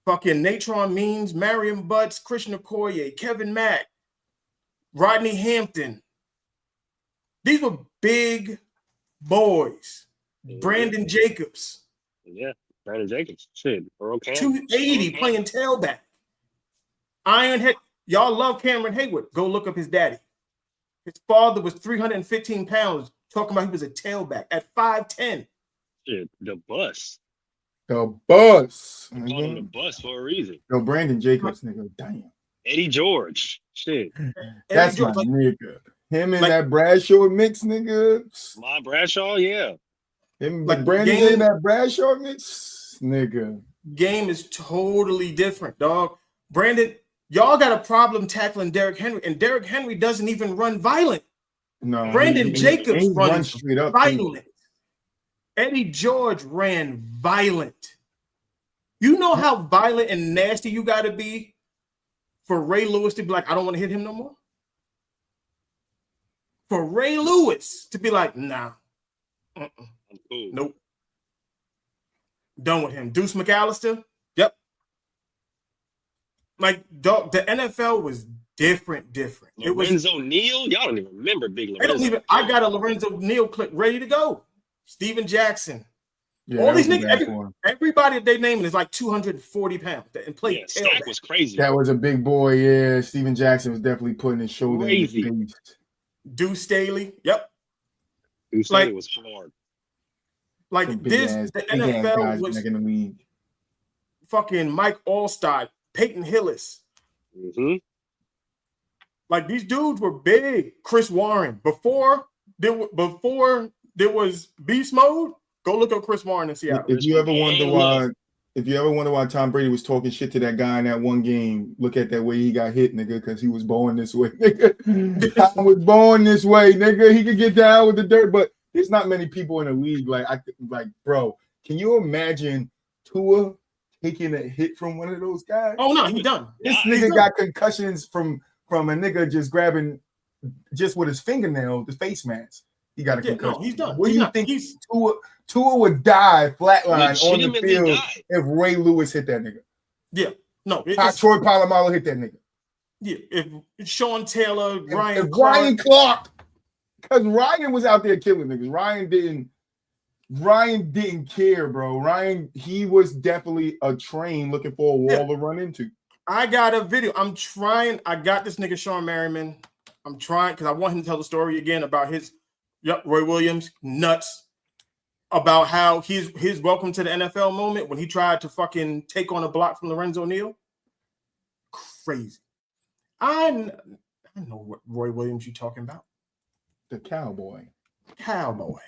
fucking Natron Means, Marion Butts, Christian Okoye, Kevin Mack, Rodney Hampton. These were big boys. Brandon Jacobs. Yeah. Brandon Jacobs. Shit. Earl Campbell. 280 playing tailback. Ironhead. Y'all love Cameron Hayward. Go look up his daddy. His father was 315 pounds, talking about he was a tailback at 5'10". Shit, the bus. The bus. They called him the bus for a reason. Yo, Brandon Jacobs, nigga. Damn. Eddie George. Shit. That's my nigga. Him and that Bradshaw mix, nigga. My Bradshaw, yeah. Him like Brandon and that Bradshaw mix, nigga. Game is totally different, dog. Brandon, y'all got a problem tackling Derrick Henry, and Derrick Henry doesn't even run violent. No, Brandon Jacobs runs straight up violent. Eddie George ran violent. You know how violent and nasty you got to be for Ray Lewis to be like, I don't want to hit him no more? For Ray Lewis to be like, nah. Cool. Nope. Done with him. Deuce McAllister? Yep. Like, dog, the NFL was different. Lorenzo Neal? Y'all don't even remember Big Lorenzo. I got a Lorenzo Neal clip ready to go. Steven Jackson. Yeah, all these niggas, everybody they naming is like 240 pounds and play tailback. Stack was crazy. That was a big boy, yeah. Steven Jackson was definitely putting his shoulder in his face. Deuce Staley, yep. Deuce Staley was hard. Like this, the NFL was in the league. Fucking Mike Allstott, Peyton Hillis. Mm-hmm. Like these dudes were big. Chris Warren. Before there was beast mode, go look up Chris Warren and see how. If you ever wonder why Tom Brady was talking shit to that guy in that one game, look at that way he got hit, nigga, because he was born this way, nigga. Tom was born this way, nigga. He could get down with the dirt, but there's not many people in the league bro. Can you imagine Tua taking a hit from one of those guys? Oh no, he's done. This nigga got concussions from a nigga just grabbing just with his fingernail the face mask. He got a concussion. No, he's done. What do you think? Tua would die flatline on the field if Ray Lewis hit that nigga. Yeah, no. Troy Polamalu hit that nigga. Yeah, if Sean Taylor, Ryan Clark, because Ryan was out there killing niggas. Ryan didn't care, bro. He was definitely a train looking for a wall to run into. I got a video. I got this nigga Sean Merriman. I'm trying because I want him to tell the story again about his Roy Williams nuts about how his welcome to the NFL moment when he tried to fucking take on a block from Lorenzo Neal. Crazy. I know what Roy Williams you talking about. The cowboy. The cowboy.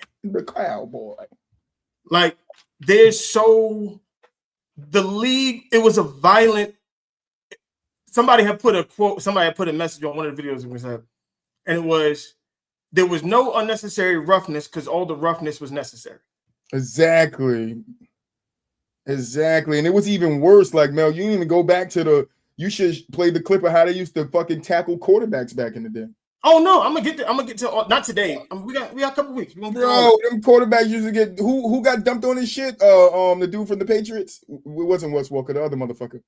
Like, the league, it was a violent. Somebody had put a message on one of the videos and it was, there was no unnecessary roughness because all the roughness was necessary. Exactly. And it was even worse. Like, Mel, you didn't even go back to you should play the clip of how they used to fucking tackle quarterbacks back in the day. Oh no, I'm gonna get to not today. We got a couple weeks. Bro, them quarterbacks used to get who got dumped on his shit? The dude from the Patriots. It wasn't Wes Walker, the other motherfucker.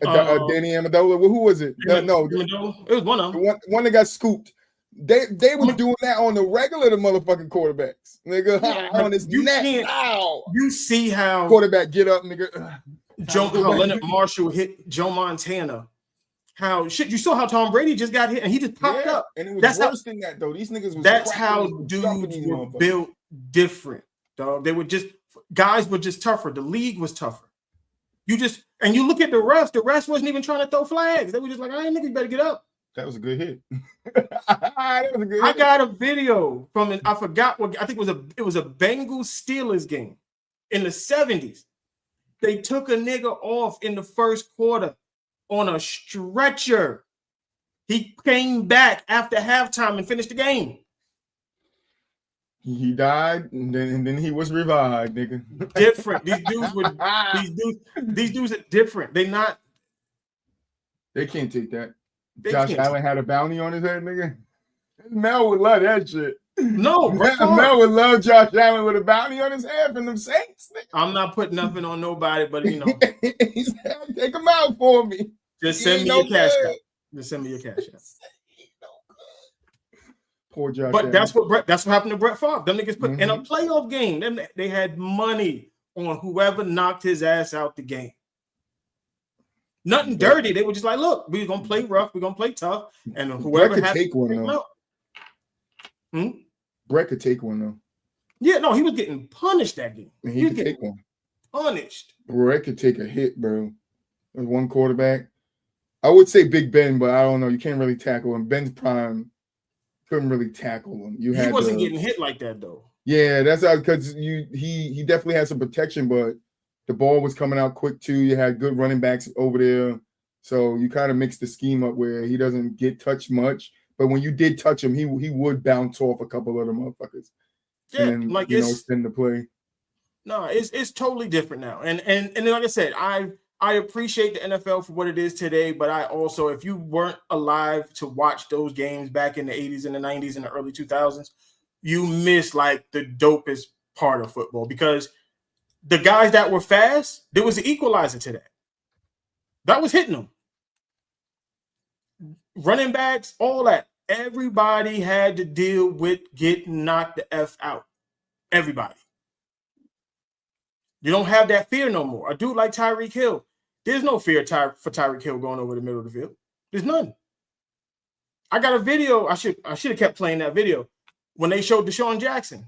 Danny Amendola. Who was it? No, it was one of them. One that got scooped. They were doing that on the regular, the motherfucking quarterbacks, nigga. On his neck. You see how quarterback get up, nigga. How Leonard Marshall hit Joe Montana. How you saw how Tom Brady just got hit and he just popped up. And it was worse than that though. These niggas was that's how dudes were built different, dog. Guys were just tougher. The league was tougher. You look at the refs wasn't even trying to throw flags. They were just like, all right, niggas better get up. That was a good hit. I got a video from I forgot what I think it was a Bengals Steelers game in the 70s. They took a nigga off in the first quarter on a stretcher. He came back after halftime and finished the game. He died and then he was revived, nigga. Different. These dudes are different. They can't take that. Josh Allen had a bounty on his head, nigga. Mel would love that shit. No, Mel would love Josh Allen with a bounty on his head from them Saints. Nigga. I'm not putting nothing on nobody, but you know. Take him out for me. Just send me your cash app. Just send me your cash app. Poor Josh But Allen. that's what happened to Brett Favre. Them niggas put in a playoff game. They had money on whoever knocked his ass out the game. Nothing dirty. They were just like, look, we're gonna play rough, we're gonna play tough, and whoever Brett could had take one though. Brett could take one though. Yeah, no, he was getting punished that game. And he could take one. Punished. Brett could take a hit, bro. There's one quarterback. I would say Big Ben, but I don't know. You can't really tackle him. Ben's prime couldn't really tackle him. He wasn't getting hit like that though. Yeah, that's because he definitely had some protection, but the ball was coming out quick too. You had good running backs over there, so you kind of mix the scheme up where he doesn't get touched much. But when you did touch him, he would bounce off a couple of the motherfuckers. Yeah, and then, like extend the play. No, it's totally different now. And like I said, I appreciate the NFL for what it is today, but I also, if you weren't alive to watch those games back in the 80s and the 90s and the early 2000s, you miss like the dopest part of football, because the guys that were fast, there was an equalizer to that. That was hitting them. Running backs, all that. Everybody had to deal with getting knocked the F out. Everybody. You don't have that fear no more. A dude like Tyreek Hill, there's no fear for Tyreek Hill going over the middle of the field. There's none. I got a video. I should have kept playing that video when they showed Deshaun Jackson.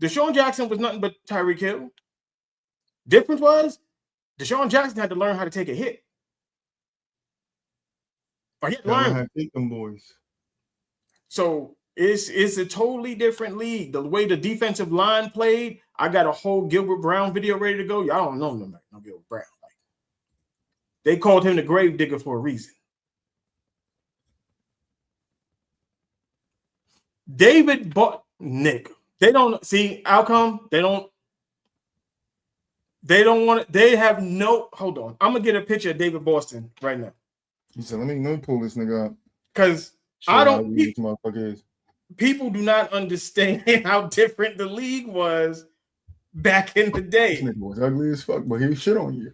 Deshaun Jackson was nothing but Tyreek Hill. Difference was Deshaun Jackson had to learn how to take a hit. Or he had to learn how to take them boys. So it's a totally different league. The way the defensive line played, I got a whole Gilbert Brown video ready to go. Y'all don't know no Gilbert Brown. Like, they called him the grave digger for a reason. David Nick. They don't see outcome. They don't want it. They have no. Hold on. I'm gonna get a picture of David Boston right now. He said, let me pull this nigga up. Because I don't. This motherfucker is. People do not understand how different the league was back in the day. This nigga was ugly as fuck, but he shit on you.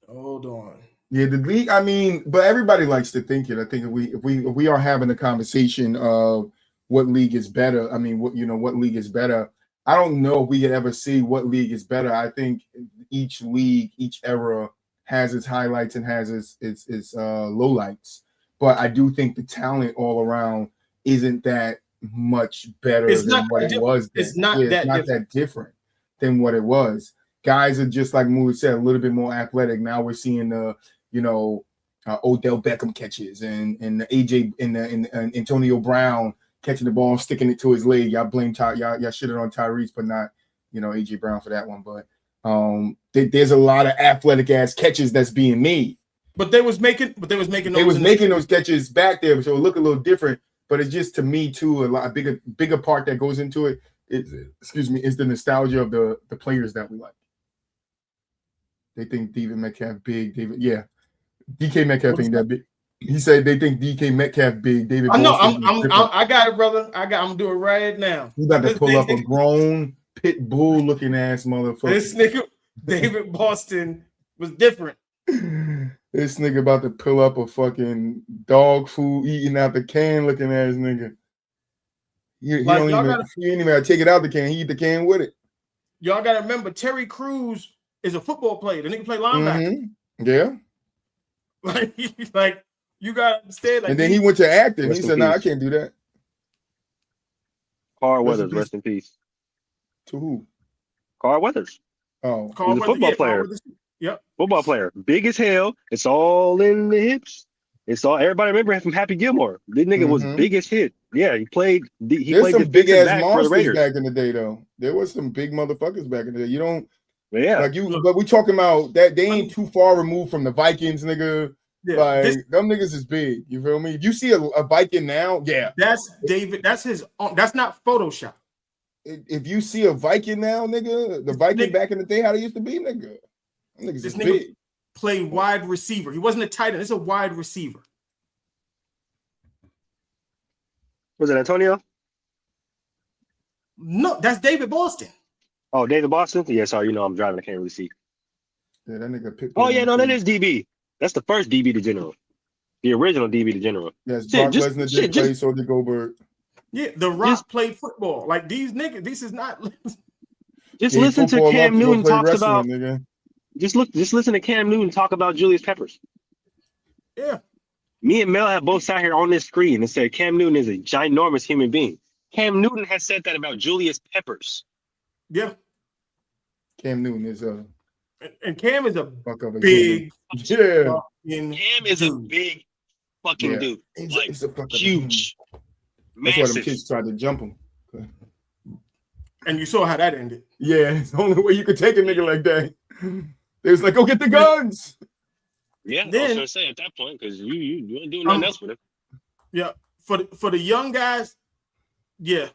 Hold on. Yeah, the league. I mean, but everybody likes to think it. I think if we are having a conversation of what league is better, I mean, what league is better. I don't know if we could ever see what league is better. I think each league, each era has its highlights and has its lowlights. But I do think the talent all around isn't that much better than what it was. It's not that different than what it was. Guys are just like Moody said, a little bit more athletic. Now we're seeing the Odell Beckham catches and the AJ and Antonio Brown catching the ball and sticking it to his leg. Y'all blame y'all shitted on Tyrese, but not AJ Brown for that one. But there's a lot of athletic ass catches that's being made. But they was making those catches back there, so it look a little different. But it's just, to me too, a lot bigger part that goes into it. Is the nostalgia of the players that we like. They think DK Metcalf big. DK Metcalf think that big. He said they think DK Metcalf big. David. I know. I got it, brother. I'm doing it right now. You got to pull up a grown pit bull looking ass motherfucker. This nigga David Boston was different. This nigga about to pull up a fucking dog food eating out the can looking ass nigga. He don't even have to take it out the can. He eat the can with it. Y'all got to remember, Terry Crews is a football player. The nigga play linebacker. Mm-hmm. Yeah. Like you got to understand. Like, and then he went to acting. He said, "No, I can't do that." Carl Weathers, rest in peace. To who? Carl Weathers. Oh, he's a football player. Yep. Football player. Big as hell. It's all in the hips. It's all. Everybody remember him from Happy Gilmore. This nigga was biggest hit. Yeah, he played. There's some big ass monsters back in the day, though. There was some big motherfuckers back in the day. You don't. Yeah. But we talking about that. They ain't too far removed from the Vikings, nigga. Yeah, them niggas is big. You feel me? If you see a Viking now, yeah, that's David. That's his. That's not Photoshop. If you see a Viking now, nigga, the Viking back in the day, how they used to be, nigga. Niggas this is nigga big. Played wide receiver. He wasn't a tight end. It's a wide receiver. Was it Antonio? No, that's David Boston. Oh, David Boston? Yeah, sorry. I'm driving. I can't really see. Yeah, that nigga picked. Oh, yeah, no, that is DB. That's the first DB to general. The original DB to general. Yes, Brock Lesnar did play, so did Goldberg. Yeah, The Rock played football. Like these niggas, this is not. Just listen to Cam Newton talks about. Nigga. Just listen to Cam Newton talk about Julius Peppers. Yeah. Me and Mel have both sat here on this screen and said Cam Newton is a ginormous human being. Cam Newton has said that about Julius Peppers. Yeah. Cam Newton is a. And Cam is a big. Yeah. Cam is a big fucking dude. He's a huge. That's why them kids tried to jump him. And you saw how that ended. Yeah, it's the only way you could take a nigga like that. They was like, go get the guns. Yeah, I was gonna say at that point because you ain't doing nothing else with him. Yeah, for the young guys, yeah,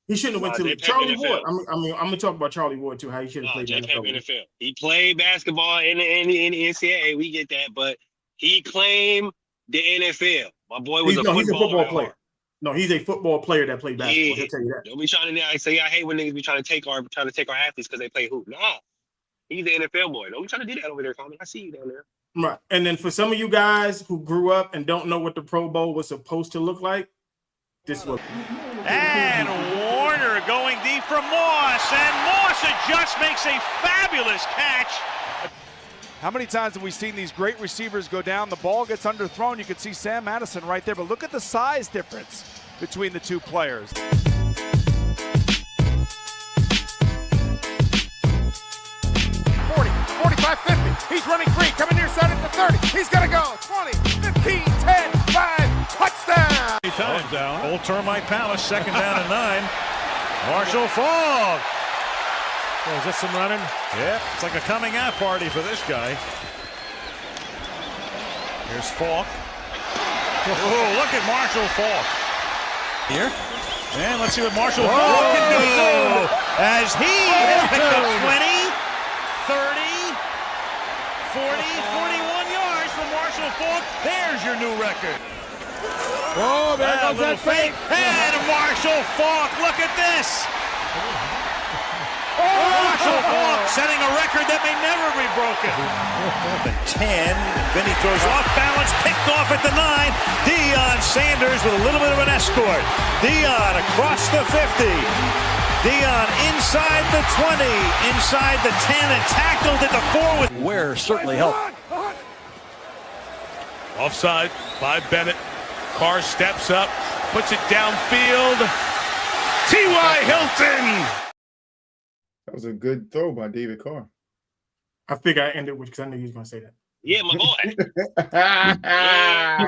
he shouldn't have went to Charlie Ward. I'm gonna talk about Charlie Ward too. How he should have played in the NFL. He played basketball in the NCAA. We get that, but he claimed the NFL. My boy was he's a football player. No, he's a football player that played basketball. Yeah. He'll tell you that. Don't be trying to say I hate when niggas be trying to take our athletes because they play hoop. Nah, he's the NFL boy. Don't be trying to do that over there, Common. I see you down there. Right. And then for some of you guys who grew up and don't know what the Pro Bowl was supposed to look like, this was. And Warner going deep from Moss, and Moss just makes a fabulous catch. How many times have we seen these great receivers go down? The ball gets underthrown. You can see Sam Madison right there, but look at the size difference between the two players. 40, 45, 50. He's running free, coming near side at the 30. He's got to go. 20, 15, 10, 5, touchdown. Times out. Old Termite Palace, second down and 9. Marshall Falk. Oh, is this some running? Yeah, it's like a coming out party for this guy. Here's Falk. Oh, look at Marshall Falk. Here. And let's see what Marshall Falk can do. As he has picked up 20, 30, 40, 41 yards from Marshall Falk. There's your new record. Oh, there goes that fake. And Marshall Falk, look at this. Marshall Falk setting a record that may never be broken. 10, Vinny throws off balance, picked off at the 9. Deion Sanders with a little bit of an escort. Deion across the 50. Deion inside the 20, inside the 10, and tackled at the 4 with Ware certainly helped. Offside by Bennett. Carr steps up, puts it downfield. T.Y. Hilton. That was a good throw by David Carr. I figured I ended with because I knew he was going to say that. Yeah, my boy.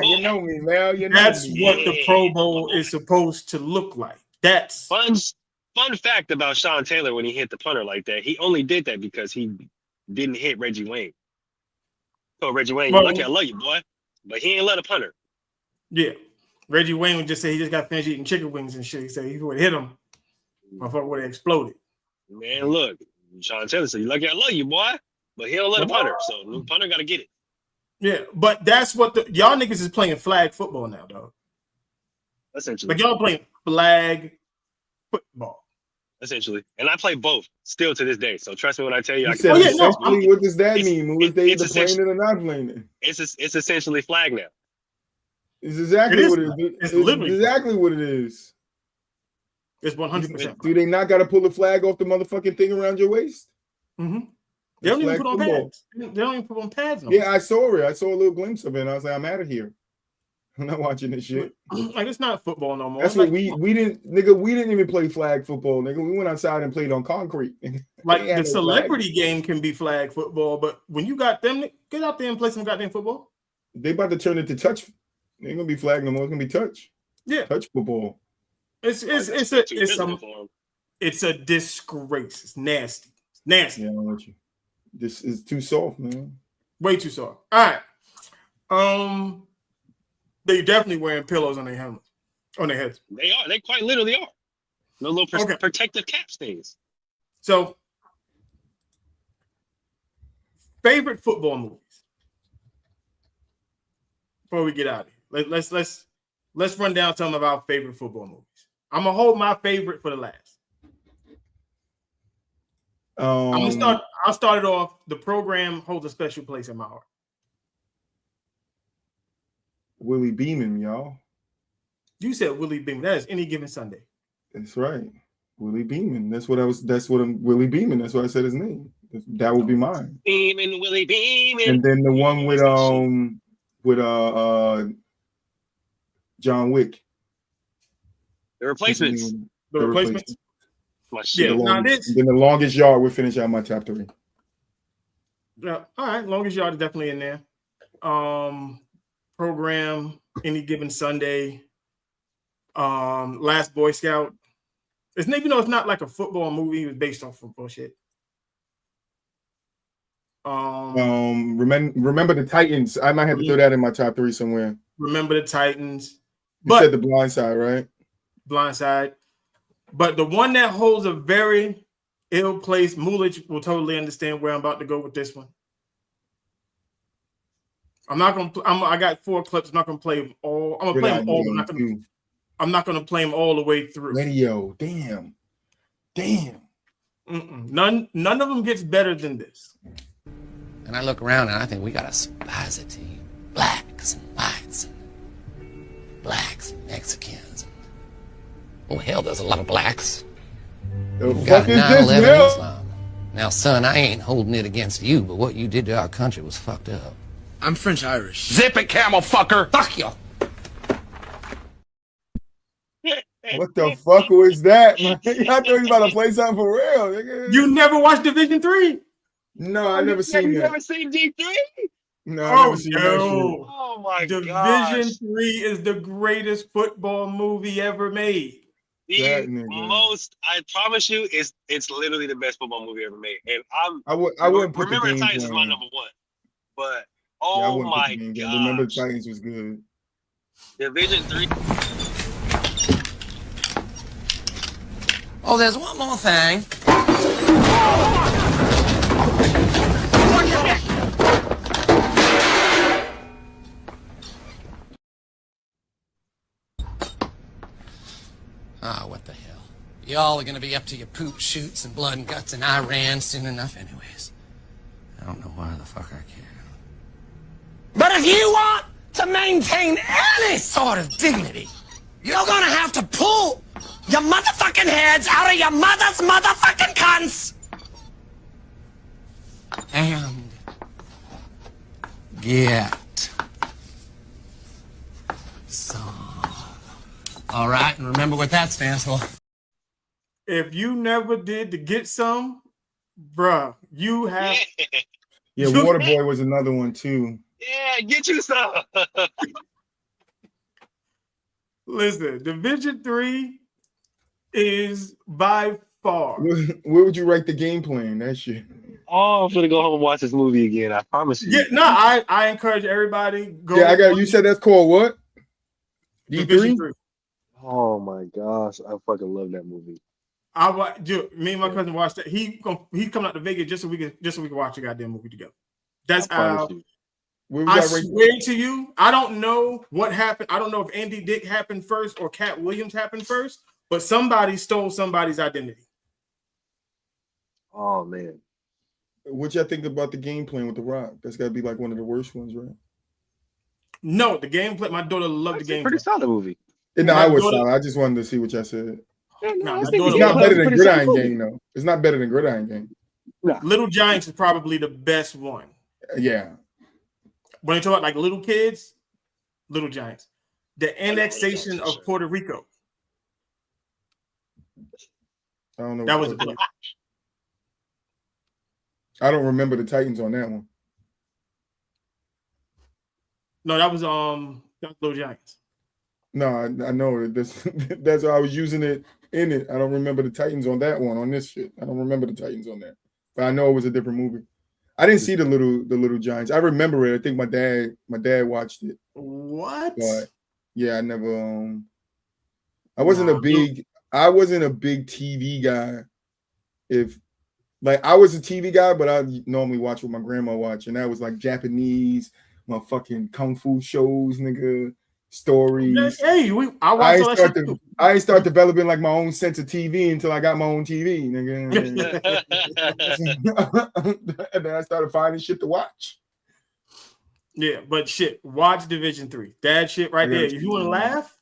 You know me, Mel. That's what the Pro Bowl is supposed to look like. That's fun fact about Sean Taylor when he hit the punter like that. He only did that because he didn't hit Reggie Wayne. So Reggie Wayne, you're lucky I love you, boy. But he ain't let a punter. Yeah. Reggie Wayne would just say he just got finished eating chicken wings and shit. He said he would hit him. Motherfucker would have exploded. Man, look. Sean Taylor said, you lucky I love you, boy. But he don't let a punter. So the punter got to get it. Yeah, but that's what y'all niggas is playing flag football now, dog. Essentially. Like y'all playing flag football. Essentially. And I play both still to this day. So trust me when I tell you. What does that mean? Was they either playing it or not playing it? It's essentially flag now. It's exactly what it is. It's exactly what it is. It's 100%. Do they not got to pull the flag off the motherfucking thing around your waist? Mm-hmm. They don't even put on pads. They don't even put on pads. No. Yeah, I saw it. I saw a little glimpse of it. And I was like, I'm out of here. I'm not watching this shit. Like it's not football no more. That's what we didn't even play flag football, nigga. We went outside and played on concrete. Like the celebrity game can be flag football, but when you got them, get out there and play some goddamn football. They about to turn it to touch. They ain't gonna be flag no more. It's gonna be touch. Yeah, touch football. It's a disgrace. It's nasty. It's nasty. Yeah, I don't want you. This is too soft, man. Way too soft. All right. They definitely wearing pillows on their helmets, on their heads. They are. They quite literally are. No little protective cap things. So, favorite football movies. Before we get out of here, let's run down some of our favorite football movies. I'm gonna hold my favorite for the last. I'll start it off. The program holds a special place in my heart. Willie Beeman, y'all. You said Willie Beeman. That is Any Given Sunday. That's right. Willie Beeman. That's what I'm Willie Beeman. That's why I said his name. That would be mine. Beeman, Willie Beeman. And then the one with John Wick. The Replacements. The Replacements. Yeah, then the Longest Yard will finish out my top 3. Yeah, all right. Longest Yard is definitely in there. Program, Any Given Sunday. Last Boy Scout. It's not like a football movie. It was based on football shit. Remember the Titans. I might have to throw that in my top 3 somewhere. Remember the Titans. You said The Blind Side, right? Blind Side. But the one that holds a very ill place, Mulich will totally understand where I'm about to go with this one. I'm not gonna. I got 4 clips. I'm not gonna play them all. I'm gonna play them all. I'm not gonna play them all the way through. Radio, damn. None of them gets better than this. And I look around and I think we got a spicy team. Blacks and whites and blacks and Mexicans. Oh, hell, there's a lot of blacks. The fuck is this, hell? Islam. Now, son, I ain't holding it against you, but what you did to our country was fucked up. I'm French-Irish. Zip it, camel fucker! Fuck you! What the fuck was that, man? I thought you was about to play something for real, nigga. You never watched Division 3? No, I never seen that. You never seen D3? No, I never seen that shit. Oh my Division gosh. 3 is the greatest football movie ever made. I promise you, it's literally the best football movie ever made. And I wouldn't put Remember the the game Titans is my plan. number 1. But I oh wouldn't put my the game plan. god. Remember the Titans was good. Division 3. Oh, there's one more thing. Ah, what the hell. Y'all are gonna be up to your poop shoots and blood and guts in Iran soon enough anyways. I don't know why the fuck I care. But if you want to maintain any sort of dignity, you're gonna have to pull your motherfucking heads out of your mother's motherfucking cunts and get some. All right, and remember what that stands for. If you never did to get some, bruh, you have. Yeah, Waterboy was another one too. Yeah, get you some. Listen, Division 3 is by far. Where would you rank the game plan? That shit. Oh, I'm gonna go home and watch this movie again. I promise you. Yeah, no, I encourage everybody go. Yeah, I got. You said that's called what? Division D3. 3. Oh my gosh, I fucking love that movie. Me and my cousin watched it. He's coming out to Vegas just so we can watch the goddamn movie together. That's how. I swear to you, I don't know what happened. I don't know if Andy Dick happened first or Cat Williams happened first, but somebody stole somebody's identity. Oh man. What y'all think about the game plan with The Rock? That's got to be like one of the worst ones, right? No, the gameplay. My daughter loved the game. Pretty solid movie. No, I was solid. I just wanted to see what y'all said. No, it's not better than Gridiron Gang, though. It's not better than Gridiron Gang. No. Little Giants is probably the best one. Yeah. When you talk about like little kids, Little Giants. The annexation of Puerto Rico. I don't know. That was a play. I don't remember the Titans on that one. No, that was Little Giants. No, I know that's why I was using it in it. I don't remember the Titans on that one. On this shit, I don't remember the Titans on that. But I know it was a different movie. I didn't see the little Giants. I remember it. I think my dad watched it. What? But yeah, I never. I wasn't a big TV guy. I was a TV guy, but I normally watch what my grandma watched, and that was like Japanese, my fucking kung fu shows, nigga, stories. Hey, I ain't start developing like my own sense of TV until I got my own TV, nigga. And then I started finding shit to watch. Yeah, but shit, watch Division 3. That shit right there. If you want to laugh,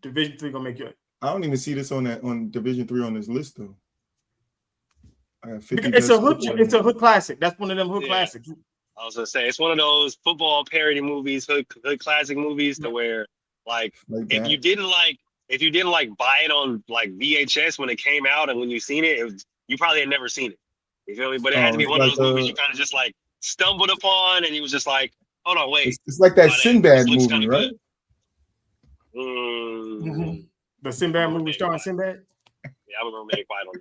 Division 3 gonna make you. I don't even see this on Division 3 on this list though. I got 50 It's a hood classic. That's one of them hood classics. I was gonna say it's one of those football parody movies, hood classic movies, to where if you didn't like buy it on like VHS when it came out and when you seen it, you probably had never seen it. You feel me? But it had to be one of those movies you kind of just like stumbled upon, and he was just like, "Hold on, wait." It's like that Sinbad movie, right? The Sinbad movie starring Sinbad. Yeah, I'm gonna remain quiet on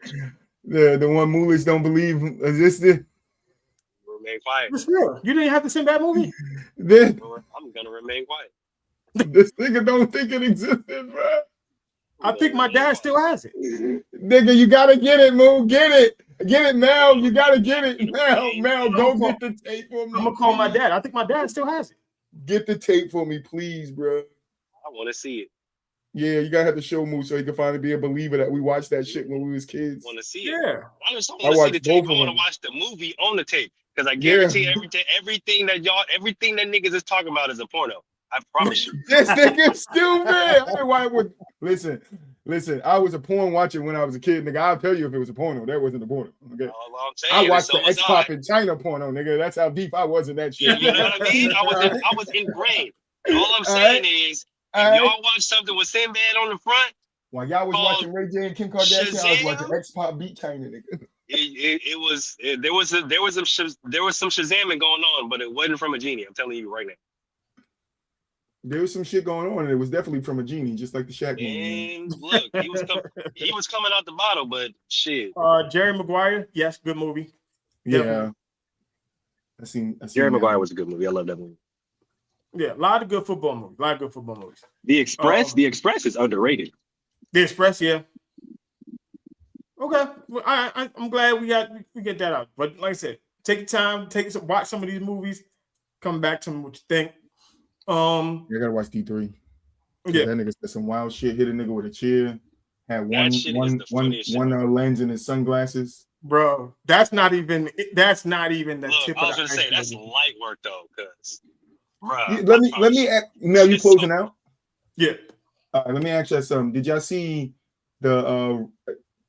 this. The one Moolish don't believe. Is this the? Remain quiet. You didn't have the Sinbad movie? I'm gonna remain quiet. This nigga don't think it existed, bro. I think my dad still has it. Nigga, you gotta get it, Moo. Get it. Get it, Mel. You gotta get it. Mel, go get the tape for me. I'm gonna call my dad. I think my dad still has it. Get the tape for me, please, bro. I want to see it. Yeah, you gotta have to show Moo so he can finally be a believer that we watched that shit when we was kids. Want to see it? Yeah. I just don't want to see the tape. I want to watch the movie on the tape because I guarantee everything that niggas is talking about is a porno. I promise you. This nigga stupid. Listen. I was a porn watcher when I was a kid, nigga. I'll tell you if it was a porno. That wasn't a porno. Okay. I watched the X-Pop in China porno, nigga. That's how deep I was in that shit. You know what I mean? I was ingrained. All I'm saying is, if y'all watch something with Sinbad on the front, while y'all was watching Ray J and Kim Kardashian, I was watching X-Pop beat China, nigga. There was some Shazamming going on, but it wasn't from a genie. I'm telling you right now. There was some shit going on, and it was definitely from a genie, just like the Shaq movie. And look, he was coming out the bottle, but shit. Jerry Maguire, yes, good movie. Yeah, I seen Jerry Maguire was a good movie. I love that movie. Yeah, a lot of good football movies. The Express is underrated. The Express, yeah. Okay, well, I'm glad we get that out. But like I said, take your time, watch some of these movies, come back to what you think. You gotta watch D3. Yeah, that nigga said some wild shit. Hit a nigga with a chair. Had one lens in his sunglasses. Bro, that's not even the tip. I was gonna say that's light work though, cause. Let me. Now you closing out? Yeah. Let me ask you something. Did y'all see the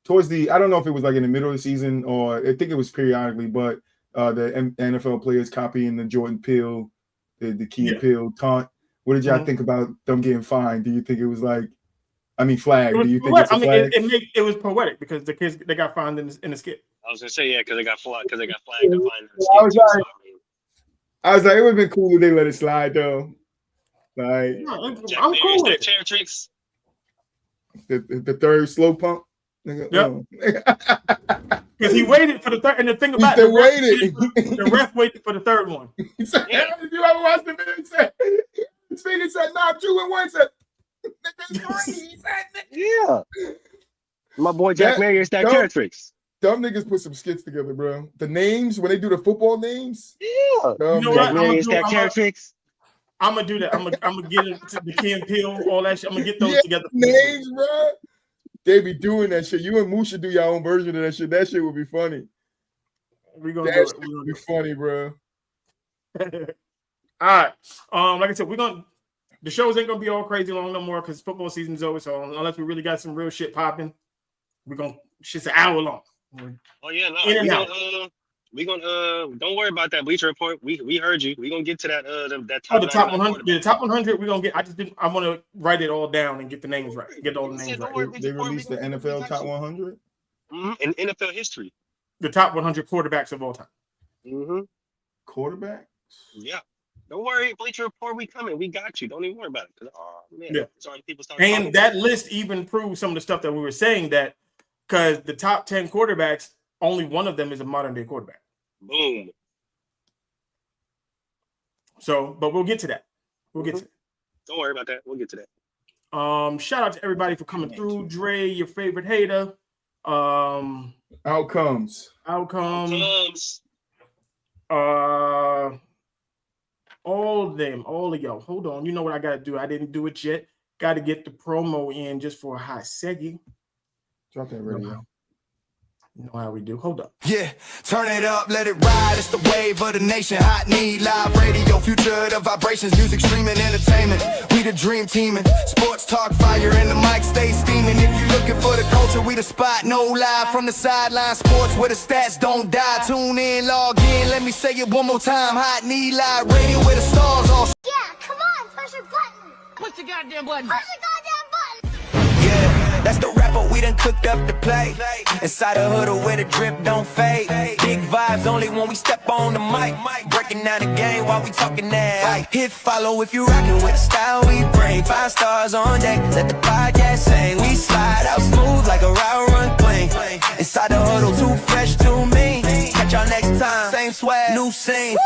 towards the? I don't know if it was like in the middle of the season or I think it was periodically, but the NFL players copying the Jordan Peele. The Key Appeal taunt. What did y'all think about them getting fined? Do you think it was flagged? Do you think it's a flag? It was poetic because the kids they got fined in the skit. I was gonna say because they got flagged and fined. I was like, it would have been cool if they let it slide though. Like, I'm cool with it. Chair tricks. The third slow pump. Nigga, because he waited for the third, and the thing about the ref waited for the third one. He said, "If you ever watched the video, he said, this nigga said, nah, 2 and 1 said, he said, yeah." My boy Jack Marion stacked chair tricks. Dumb niggas put some skits together, bro. The names when they do the football names, Jack Marion stacked chair tricks. I'm gonna do that. I'm gonna get into the Key and Peele, all that shit. I'm gonna get those together. Names, bro. They be doing that shit. You and Moose should do your own version of that shit. That shit would be funny. We gonna that do it. Shit would be funny, bro. All right. Like I said, the shows ain't gonna be all crazy long no more because football season's over. So unless we really got some real shit popping, shit's an hour long. Oh yeah, no. We gonna don't worry about that Bleacher Report. We heard you. We gonna get to that top. The top 100. The top 100. We gonna get. I want to write it all down and get the names right. Get all the names right. They released the NFL top 100 in NFL history. The top 100 quarterbacks of all time. Quarterbacks. Yeah. Don't worry, Bleacher Report. We coming. We got you. Don't even worry about it. Yeah. Sorry, people start. And that list even proves some of the stuff that we were saying that because the top 10 quarterbacks, only one of them is a modern day quarterback. Boom. So, but we'll get to that. Don't worry about that. We'll get to that. Shout out to everybody for coming through. Dre, your favorite hater. Outcomes. All of y'all. Hold on. You know what I gotta do? I didn't do it yet. Gotta get the promo in just for a hot second. Drop that radio. You know how we do. Hold up. Yeah, turn it up, let it ride. It's the wave of the nation. Hot need live radio, future the vibrations, music streaming, entertainment. We the dream teaming. Sports talk, fire, and the mic stay steaming. If you looking for the culture, we the spot. No lie from the sideline. Sports where the stats don't die. Tune in, log in. Let me say it one more time. Hot need live radio where the stars all. Yeah, come on, push your button. Push the goddamn button. Push the goddamn button. Yeah, that's the rapper we done cooked up to play. Inside the hood where the drip don't fade. Big vibes only when we step on the mic. Breaking down the game while we talking that. Hit follow if you rockin' with the style we bring. 5 stars on deck, let the podcast sing. We slide out smooth like a route run clean. Inside the huddle, too fresh, too mean. Catch y'all next time, same swag, new scene.